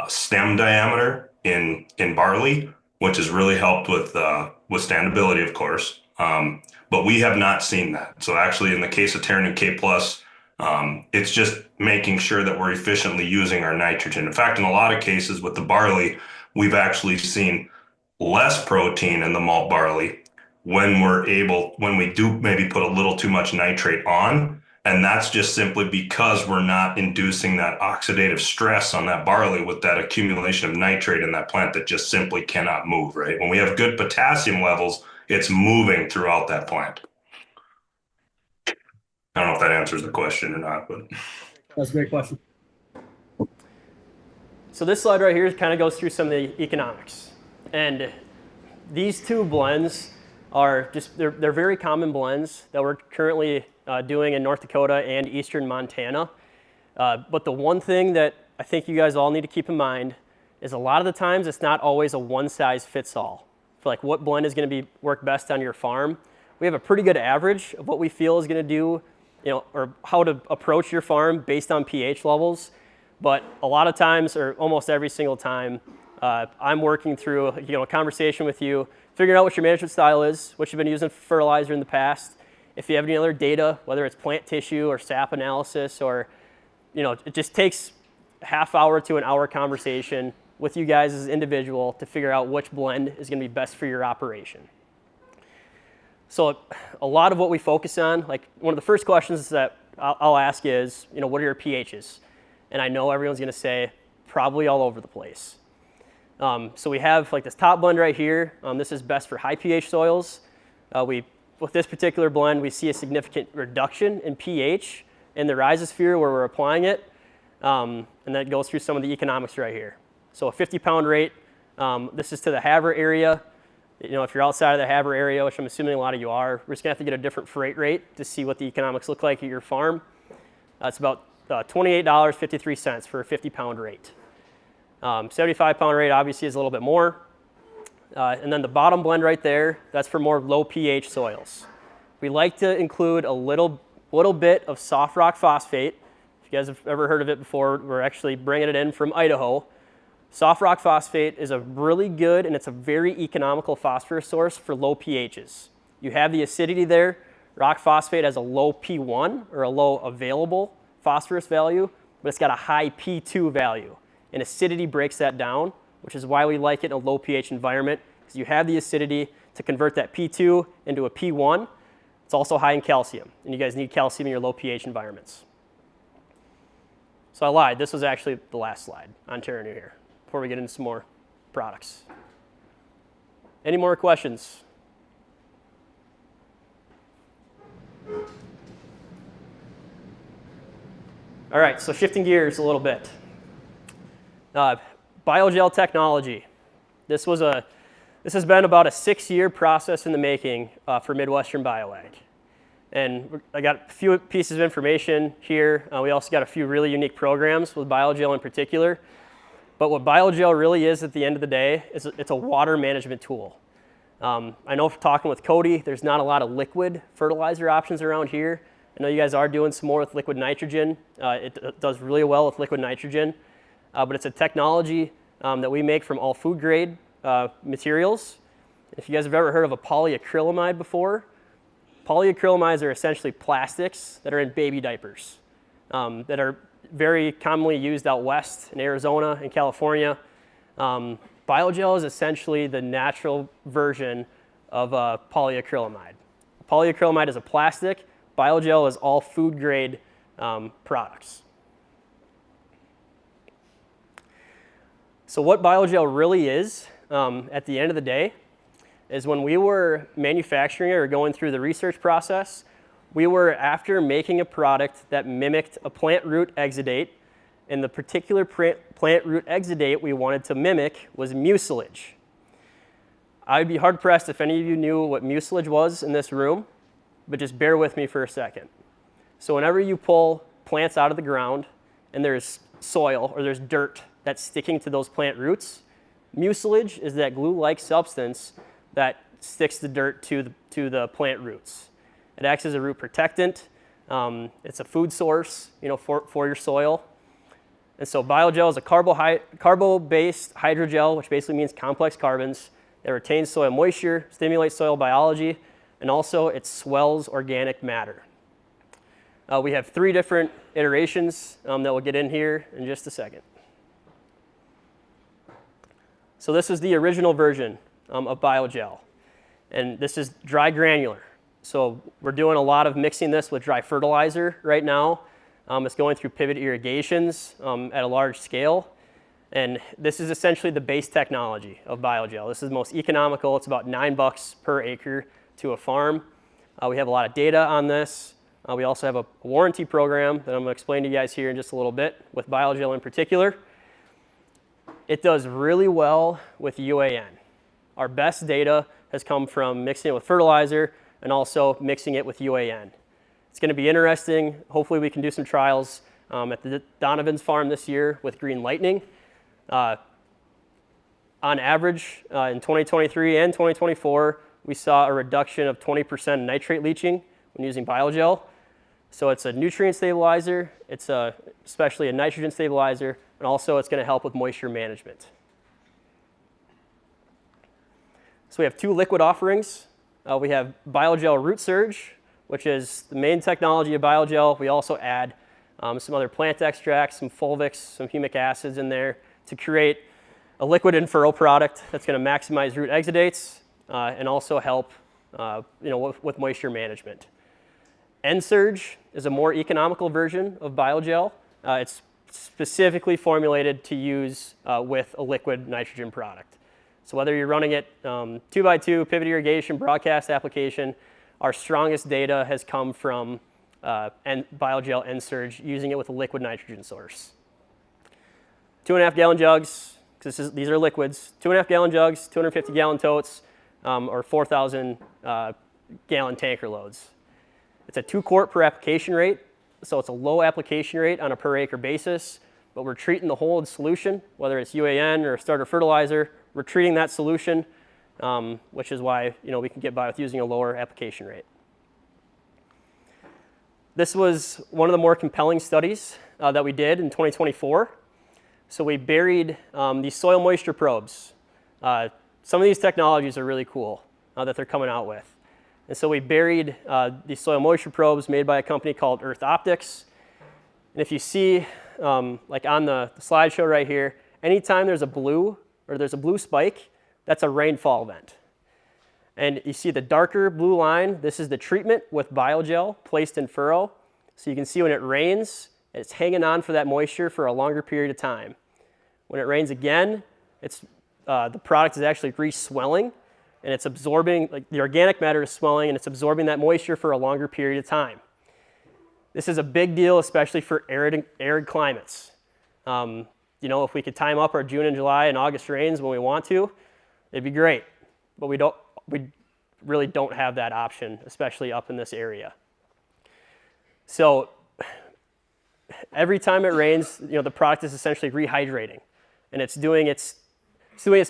stem diameter in barley, which has really helped with standability, of course. But we have not seen that. So actually, in the case of Terranu K Plus, it's just making sure that we're efficiently using our nitrogen. In fact, in a lot of cases with the barley, we've actually seen less protein in the malt barley when we do maybe put a little too much nitrate on. And that's just simply because we're not inducing that oxidative stress on that barley with that accumulation of nitrate in that plant that just simply cannot move, right? When we have good potassium levels, it's moving throughout that plant. I don't know if that answers the question or not, but That's a great question. So this slide right here kind of goes through some of the economics. And these two blends are they're very common blends that we're currently doing in North Dakota and eastern Montana. But the one thing that I think you guys all need to keep in mind is a lot of the times it's not always a one size fits all for like what blend is going to work best on your farm. We have a pretty good average of what we feel is going to do, or how to approach your farm based on pH levels. But a lot of times, or almost every single time, I'm working through a conversation with you, figuring out what your management style is, what you've been using for fertilizer in the past. If you have any other data, whether it's plant tissue or sap analysis, or it just takes a half hour to an hour conversation with you guys as an individual to figure out which blend is going to be best for your operation. So a lot of what we focus on, like one of the first questions that I'll ask is, what are your pHs? And I know everyone's going to say probably all over the place. So we have like this top blend right here. This is best for high pH soils. With this particular blend, we see a significant reduction in pH in the rhizosphere where we're applying it. And that goes through some of the economics right here. So a 50-pound rate, this is to the Havre area. If you're outside of the Havre area, which I'm assuming a lot of you are, we're just gonna have to get a different freight rate to see what the economics look like at your farm. It's about $28.53 for a 50-pound rate. 75-pound rate obviously is a little bit more. And then the bottom blend right there, that's for more low pH soils. We like to include a little bit of soft rock phosphate. If you guys have ever heard of it before, we're actually bringing it in from Idaho. Soft rock phosphate is a really good and it's a very economical phosphorus source for low pHs. You have the acidity there. Rock phosphate has a low P1 or a low available phosphorus value, but it's got a high P2 value. And acidity breaks that down, which is why we like it in a low pH environment, because you have the acidity to convert that P2 into a P1. It's also high in calcium, and you guys need calcium in your low pH environments. So I lied, this was actually the last slide on Terranu here, before we get into some more products. Any more questions? All right, so shifting gears a little bit. BioGel technology. This has been about a 6-year process in the making for Midwestern BioAg. And I got a few pieces of information here. We also got a few really unique programs with BioGel in particular. But what BioGel really is at the end of the day is it's a water management tool. I know from talking with Cody, there's not a lot of liquid fertilizer options around here. I know you guys are doing some more with liquid nitrogen. It does really well with liquid nitrogen. But it's a technology that we make from all food grade materials. If you guys have ever heard of a polyacrylamide before, polyacrylamides are essentially plastics that are in baby diapers that are very commonly used out west in Arizona and California. BioGel BioGel is essentially the natural version of polyacrylamide. Polyacrylamide is a plastic. BioGel is all food grade products. So what BioGel really is, at the end of the day, is when we were manufacturing it or going through the research process, we were after making a product that mimicked a plant root exudate, and the particular plant root exudate we wanted to mimic was mucilage. I'd be hard pressed if any of you knew what mucilage was in this room, but just bear with me for a second. So whenever you pull plants out of the ground and there's soil or there's dirt that's sticking to those plant roots, mucilage is that glue-like substance that sticks the dirt to the plant roots. It acts as a root protectant. It's a food source, for your soil. And so BioGel is a carbo-based hydrogel, which basically means complex carbons. It retains soil moisture, stimulates soil biology, and also it swells organic matter. We have 3 different iterations that we'll get in here in just a second. So this is the original version of BioGel, and this is dry granular. So we're doing a lot of mixing this with dry fertilizer right now. It's going through pivot irrigations at a large scale, and this is essentially the base technology of BioGel. This is the most economical. It's about $9 per acre to a farm. We have a lot of data on this. We also have a warranty program that I'm going to explain to you guys here in just a little bit with BioGel in particular. It does really well with UAN. Our best data has come from mixing it with fertilizer and also mixing it with UAN. It's going to be interesting. Hopefully we can do some trials at the Donovan's farm this year with Green Lightning. On average, in 2023 and 2024, we saw a reduction of 20% in nitrate leaching when using BioGel. So it's a nutrient stabilizer, it's especially a nitrogen stabilizer, and also it's going to help with moisture management. So we have 2 liquid offerings. We have BioGel Root Surge, which is the main technology of BioGel. We also add some other plant extracts, some fulvics, some humic acids in there to create a liquid and furrow product that's going to maximize root exudates and also help with moisture management. N-Surge is a more economical version of BioGel. It's specifically formulated to use with a liquid nitrogen product. So whether you're running it 2x2, pivot irrigation, broadcast application, our strongest data has come from BioGel N-Surge, using it with a liquid nitrogen source. 2.5 gallon jugs, because these are liquids, 2.5 gallon jugs, 250 gallon totes, or 4,000 gallon tanker loads. It's a 2 quart per application rate, so it's a low application rate on a per acre basis, but we're treating the whole solution, whether it's UAN or starter fertilizer, we're treating that solution, which is why we can get by with using a lower application rate. This was one of the more compelling studies that we did in 2024. So we buried these soil moisture probes. Some of these technologies are really cool that they're coming out with. And so we buried these soil moisture probes made by a company called Earth Optics. And if you see, like on the slideshow right here, anytime there's a blue spike, that's a rainfall event. And you see the darker blue line, this is the treatment with BioGel placed in furrow. So you can see when it rains, it's hanging on for that moisture for a longer period of time. When it rains again, the product is actually re-swelling, and it's absorbing, like the organic matter is swelling, and it's absorbing that moisture for a longer period of time. This is a big deal, especially for arid climates. If we could time up our June and July and August rains when we want to, it'd be great. But we really don't have that option, especially up in this area. So every time it rains, the product is essentially rehydrating, and it's doing its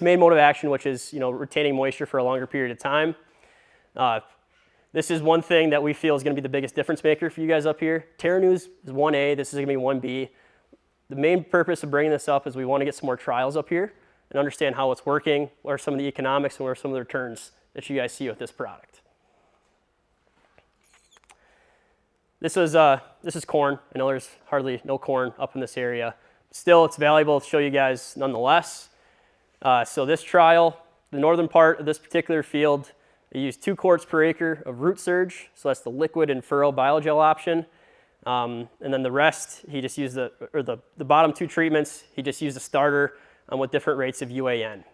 main mode of action, which is retaining moisture for a longer period of time. This is one thing that we feel is going to be the biggest difference maker for you guys up here. Terranu is 1A. This is going to be 1B. The main purpose of bringing this up is we want to get some more trials up here and understand how it's working, what are some of the economics, and what are some of the returns that you guys see with this product. This is corn. I know there's hardly no corn up in this area. Still, it's valuable to show you guys nonetheless. So this trial, the northern part of this particular field, they used 2 quarts per acre of root surge, so that's the liquid and furrow BioGel option. And then the rest, he just used the bottom 2 treatments, he just used a starter with different rates of UAN.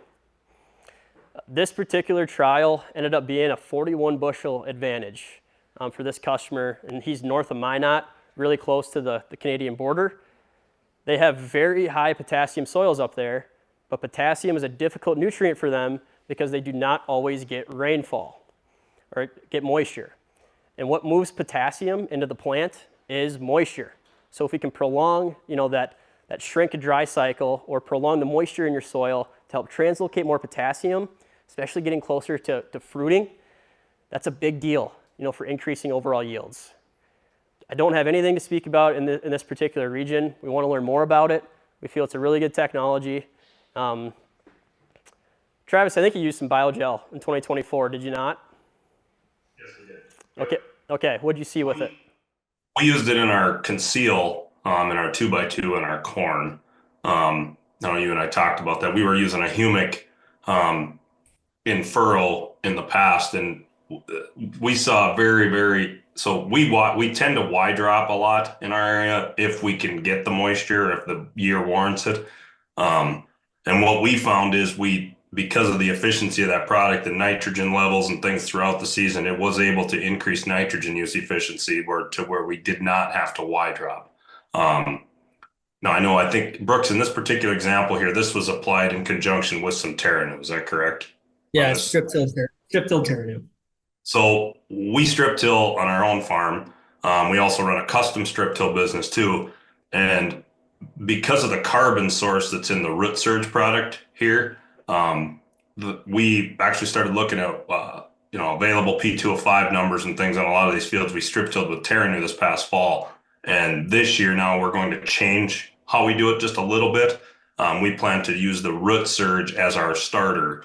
This particular trial ended up being a 41 bushel advantage for this customer, and he's north of Minot, really close to the Canadian border. They have very high potassium soils up there, but potassium is a difficult nutrient for them because they do not always get rainfall or get moisture. And what moves potassium into the plant is moisture. So if we can prolong, that shrink and dry cycle, or prolong the moisture in your soil to help translocate more potassium, especially getting closer to fruiting, that's a big deal, for increasing overall yields. I don't have anything to speak about in this particular region. We want to learn more about it. We feel it's a really good technology. Travis, I think you used some BioGel in 2024, did you not? Yes, we did. Okay. What did you see with it? We used it in our conceal, in our 2x2 and our corn. I know you and I talked about that. We were using a humic in furrow in the past, and we saw so we tend to Y drop a lot in our area if we can get the moisture, if the year warrants it. And what we found is because of the efficiency of that product, the nitrogen levels and things throughout the season, it was able to increase nitrogen use efficiency where we did not have to Y drop. Now, I think, Brooks, in this particular example here, this was applied in conjunction with some Terranu. Is that correct? Yeah, strip-tilled Terranu. So we strip till on our own farm. We also run a custom strip till business too. And because of the carbon source that's in the root surge product here, we actually started looking at available P2O5 numbers and things on a lot of these fields. We strip tilled with Terranu this past fall, and this year now we're going to change how we do it just a little bit. We plan to use the root surge as our starter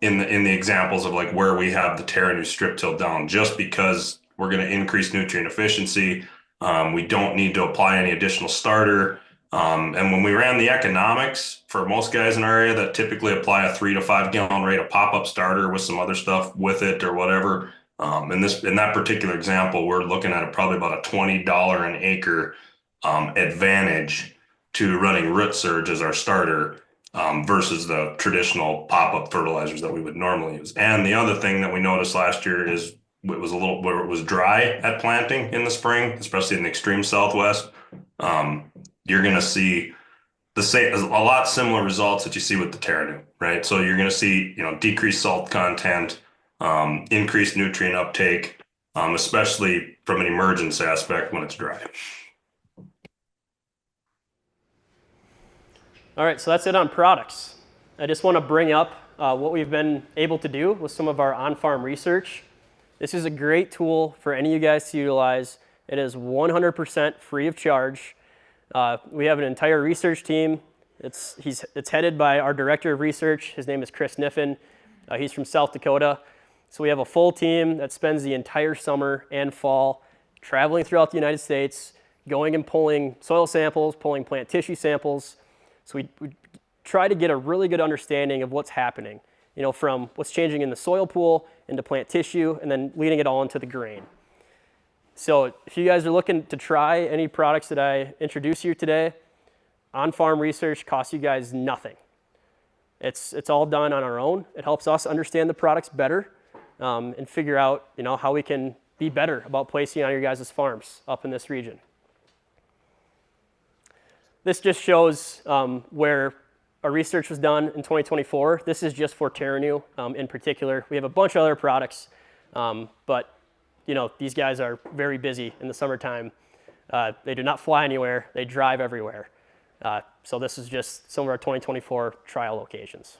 in the examples of like where we have the Terranu strip till down, just because we're going to increase nutrient efficiency. We don't need to apply any additional starter. And when we ran the economics for most guys in our area that typically apply a 3 to 5 gallon rate of pop-up starter with some other stuff with it or whatever. In that particular example, we're looking at probably about a $20 an acre advantage to running root surge as our starter versus the traditional pop-up fertilizers that we would normally use. And the other thing that we noticed last year is it was where it was dry at planting in the spring, especially in the extreme Southwest. You're going to see a lot similar results that you see with the Terranu, right? So you're going to see, decreased salt content, increased nutrient uptake, especially from an emergence aspect when it's dry. All right, so that's it on products. I just want to bring up what we've been able to do with some of our on-farm research. This is a great tool for any of you guys to utilize. It is 100% free of charge. We have an entire research team. It's headed by our director of research. His name is Chris Niffen. He's from South Dakota. So we have a full team that spends the entire summer and fall traveling throughout the United States, going and pulling soil samples, pulling plant tissue samples. So we try to get a really good understanding of what's happening, from what's changing in the soil pool into plant tissue, and then leading it all into the grain. So if you guys are looking to try any products that I introduce here today, on-farm research costs you guys nothing. It's all done on our own. It helps us understand the products better and figure out how we can be better about placing on your guys' farms up in this region. This just shows where our research was done in 2024. This is just for Terranu in particular. We have a bunch of other products, but these guys are very busy in the summertime. They do not fly anywhere. They drive everywhere. So this is just some of our 2024 trial locations.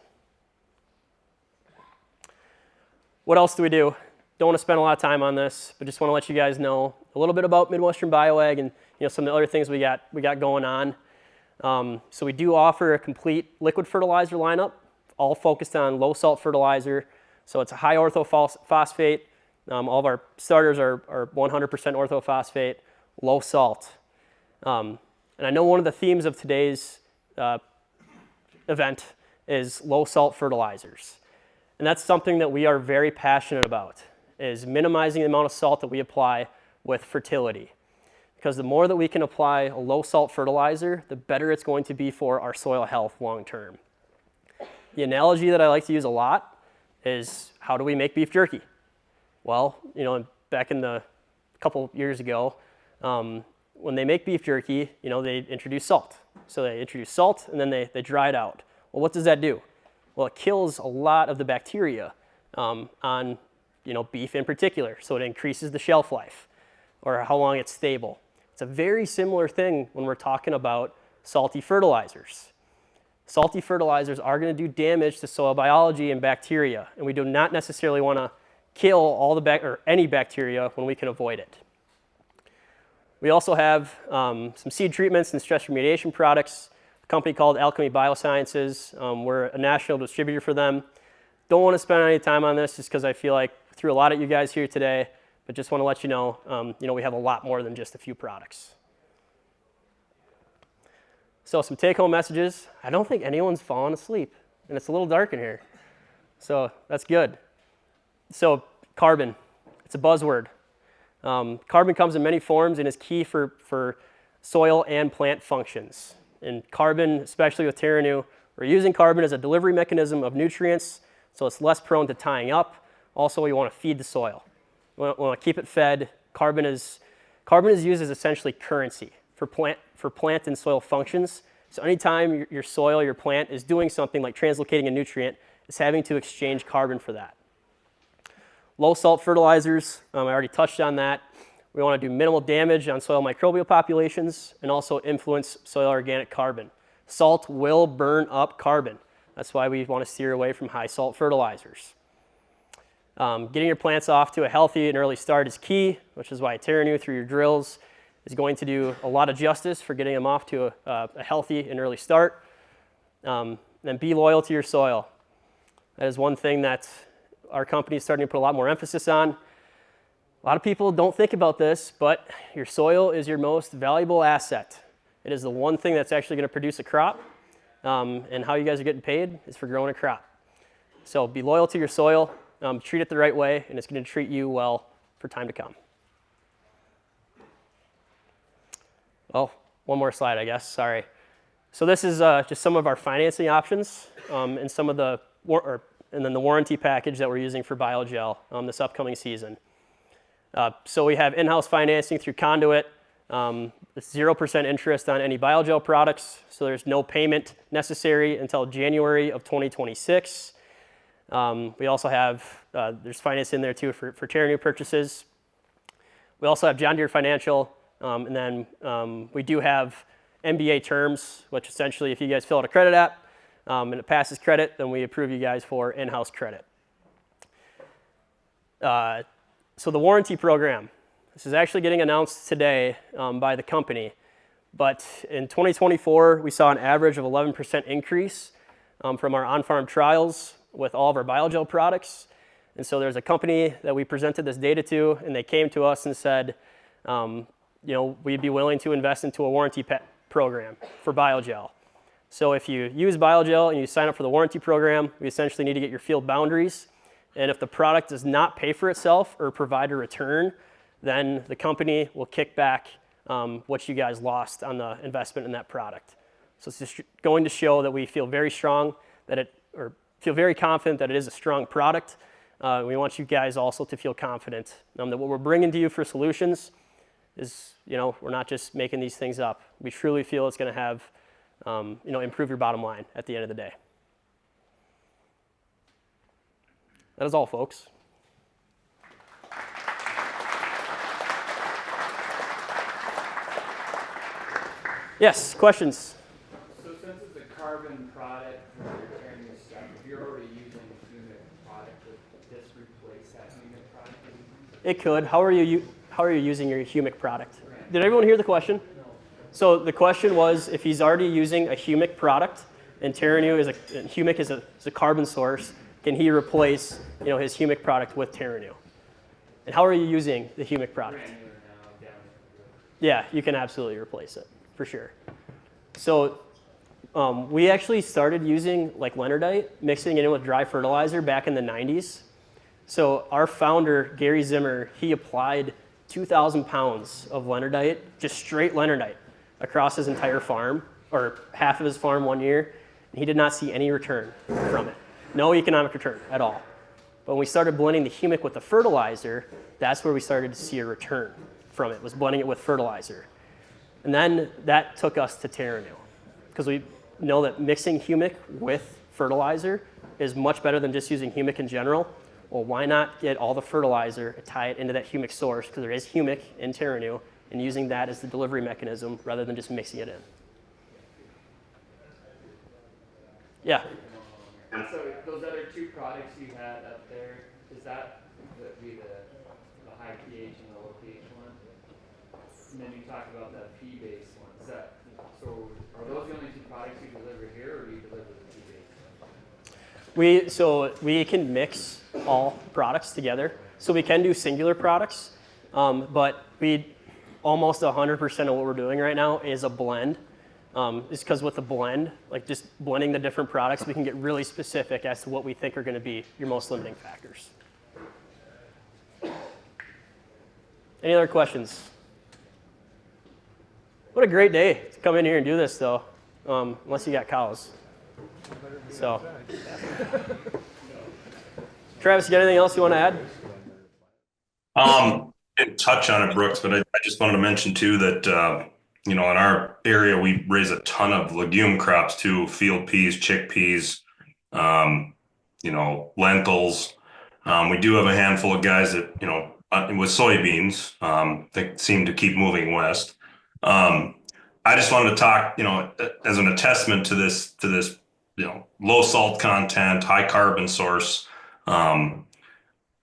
What else do we do? Don't want to spend a lot of time on this, but just want to let you guys know a little bit about Midwestern BioAg and some of the other things we got going on. So we do offer a complete liquid fertilizer lineup, all focused on low salt fertilizer. So it's a high orthophosphate. All of our starters are 100% orthophosphate, low salt. And I know one of the themes of today's event is low salt fertilizers. And that's something that we are very passionate about, is minimizing the amount of salt that we apply with fertility. Because the more that we can apply a low salt fertilizer, the better it's going to be for our soil health long term. The analogy that I like to use a lot is, how do we make beef jerky? Well, back in the couple years ago, when they make beef jerky, they introduce salt. So they introduce salt and then they dry it out. Well, what does that do? Well, it kills a lot of the bacteria on beef in particular. So it increases the shelf life or how long it's stable. It's a very similar thing when we're talking about salty fertilizers. Salty fertilizers are going to do damage to soil biology and bacteria, and we do not necessarily want to kill all any bacteria when we can avoid it. We also have some seed treatments and stress remediation products. A company called Alchemy Biosciences. We're a national distributor for them. Don't want to spend any time on this just because I feel like I threw a lot at you guys here today, but just want to let you know, we have a lot more than just a few products. So some take-home messages. I don't think anyone's fallen asleep, and it's a little dark in here. So that's good. So carbon, it's a buzzword. Carbon comes in many forms and is key for soil and plant functions. And carbon, especially with Terranu, we're using carbon as a delivery mechanism of nutrients, so it's less prone to tying up. Also, we want to feed the soil. We want to keep it fed. Carbon is used as essentially currency for plant and soil functions. So anytime your soil, your plant is doing something like translocating a nutrient, it's having to exchange carbon for that. Low salt fertilizers, I already touched on that. We want to do minimal damage on soil microbial populations and also influence soil organic carbon. Salt will burn up carbon. That's why we want to steer away from high salt fertilizers. Getting your plants off to a healthy and early start is key, which is why Terranu through your drills is going to do a lot of justice for getting them off to a healthy and early start. Then be loyal to your soil. That is one thing that our company is starting to put a lot more emphasis on. A lot of people don't think about this, but your soil is your most valuable asset. It is the one thing that's actually going to produce a crop, and how you guys are getting paid is for growing a crop. So be loyal to your soil, treat it the right way, and it's going to treat you well for time to come. Oh, one more slide, I guess, sorry. So this is just some of our financing options and some of the and then the warranty package that we're using for BioGel this upcoming season. So we have in-house financing through Conduit. It's 0% interest on any BioGel products, so there's no payment necessary until January of 2026. We also have, there's finance in there too for Terranu purchases. We also have John Deere Financial, and then we do have MBA terms, which essentially if you guys fill out a credit app, and it passes credit, then we approve you guys for in-house credit. So the warranty program, this is actually getting announced today by the company, but in 2024, we saw an average of 11% increase from our on-farm trials with all of our BioGel products. And so there's a company that we presented this data to, and they came to us and said, we'd be willing to invest into a warranty program for BioGel. So if you use BioGel and you sign up for the warranty program, we essentially need to get your field boundaries. And if the product does not pay for itself or provide a return, then the company will kick back what you guys lost on the investment in that product. So it's just going to show that we feel very strong feel very confident that it is a strong product. We want you guys also to feel confident that what we're bringing to you for solutions is, we're not just making these things up. We truly feel it's going to have, improve your bottom line at the end of the day. That is all, folks. Yes, questions? So since it's a carbon product for your Terranu stuff, if you're already using a humic product, would this replace that humic product? It could. How are you using your humic product? Did everyone hear the question? No. So the question was, if he's already using a humic product, and Terranu humic is a carbon source, can he replace his humic product with Terranu? And how are you using the humic product? Yeah, you can absolutely replace it, for sure. So We actually started using like Leonardite, mixing it in with dry fertilizer back in the 90s. So our founder, Gary Zimmer, he applied 2,000 pounds of Leonardite, just straight Leonardite, across his entire farm, or half of his farm one year, and he did not see any return from it. No economic return at all. But when we started blending the humic with the fertilizer, that's where we started to see a return from it, was blending it with fertilizer. And then that took us to Terranu, because we know that mixing humic with fertilizer is much better than just using humic in general. Well, why not get all the fertilizer and tie it into that humic source, because there is humic in Terranu, and using that as the delivery mechanism rather than just mixing it in. Yeah. So those other two products you had up there, is that the high pH and the low pH one? And then you talked about that P-based one. Is that, so are those the only two products you deliver here, or do you deliver the P-based? So we can mix all products together. So we can do singular products, but almost 100% of what we're doing right now is a blend. It's because with the blend, like just blending the different products, we can get really specific as to what we think are going to be your most limiting factors. Any other questions? What a great day to come in here and do this, though, unless you got cows. So, Travis, you got anything else you want to add? Didn't touch on it, Brooks, but I just wanted to mention too that in our area we raise a ton of legume crops too: field peas, chickpeas, lentils. We do have a handful of guys that with soybeans. They seem to keep moving west. I just wanted to talk, as an attestment to this, low salt content, high carbon source. On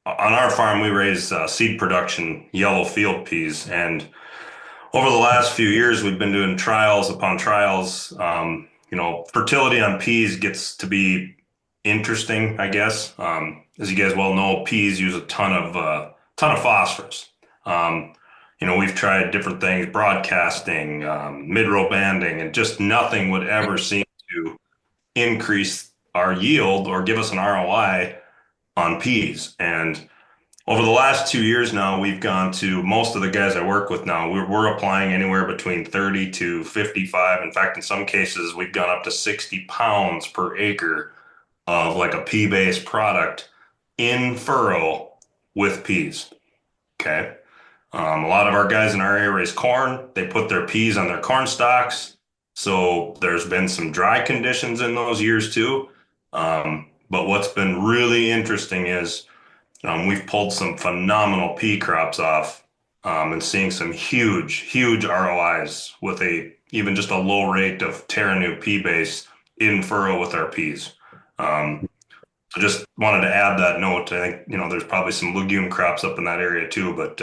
our farm, we raise seed production yellow field peas, and over the last few years, we've been doing trials upon trials. Fertility on peas gets to be interesting, I guess. As you guys well know, peas use a ton of phosphorus. We've tried different things, broadcasting, mid-row banding, and just nothing would ever seem to increase our yield or give us an ROI on peas. And over the last 2 years now, we've gone to most of the guys I work with now, we're applying anywhere between 30 to 55. In fact, in some cases, we've gone up to 60 pounds per acre of like a pea-based product in furrow with peas. Okay. A lot of our guys in our area raise corn. They put their peas on their corn stalks. So there's been some dry conditions in those years too. But what's been really interesting is we've pulled some phenomenal pea crops off and seeing some huge ROIs with even just a low rate of Terranu pea base in furrow with our peas. So just wanted to add that note. I think, there's probably some legume crops up in that area too, but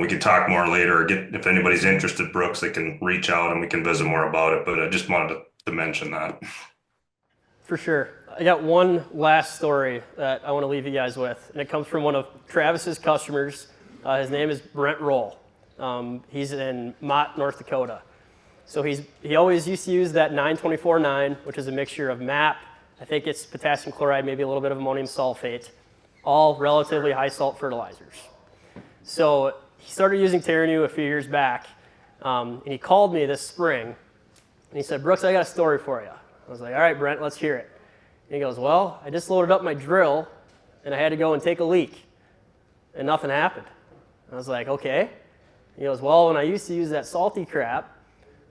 we could talk more later, or if anybody's interested, Brooks, they can reach out and we can visit more about it. But I just wanted to mention that. For sure. I got one last story that I want to leave you guys with, and it comes from one of Travis's customers. His name is Brent Roll. He's in Mott, North Dakota. So he always used to use that 924-9, which is a mixture of MAP, I think it's potassium chloride, maybe a little bit of ammonium sulfate, all relatively high salt fertilizers. So he started using Terranu a few years back, and he called me this spring, and he said, Brooks, I got a story for you. I was like, all right, Brent, let's hear it. And he goes, well, I just loaded up my drill, and I had to go and take a leak, and nothing happened. I was like, okay. He goes, well, when I used to use that salty crap,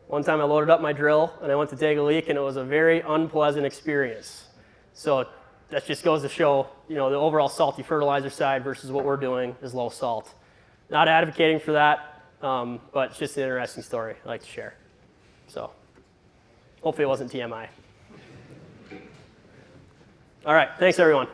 one time I loaded up my drill, and I went to take a leak, and it was a very unpleasant experience. So that just goes to show, the overall salty fertilizer side versus what we're doing is low salt. Not advocating for that, but it's just an interesting story I like to share. So hopefully it wasn't TMI. All right, thanks everyone.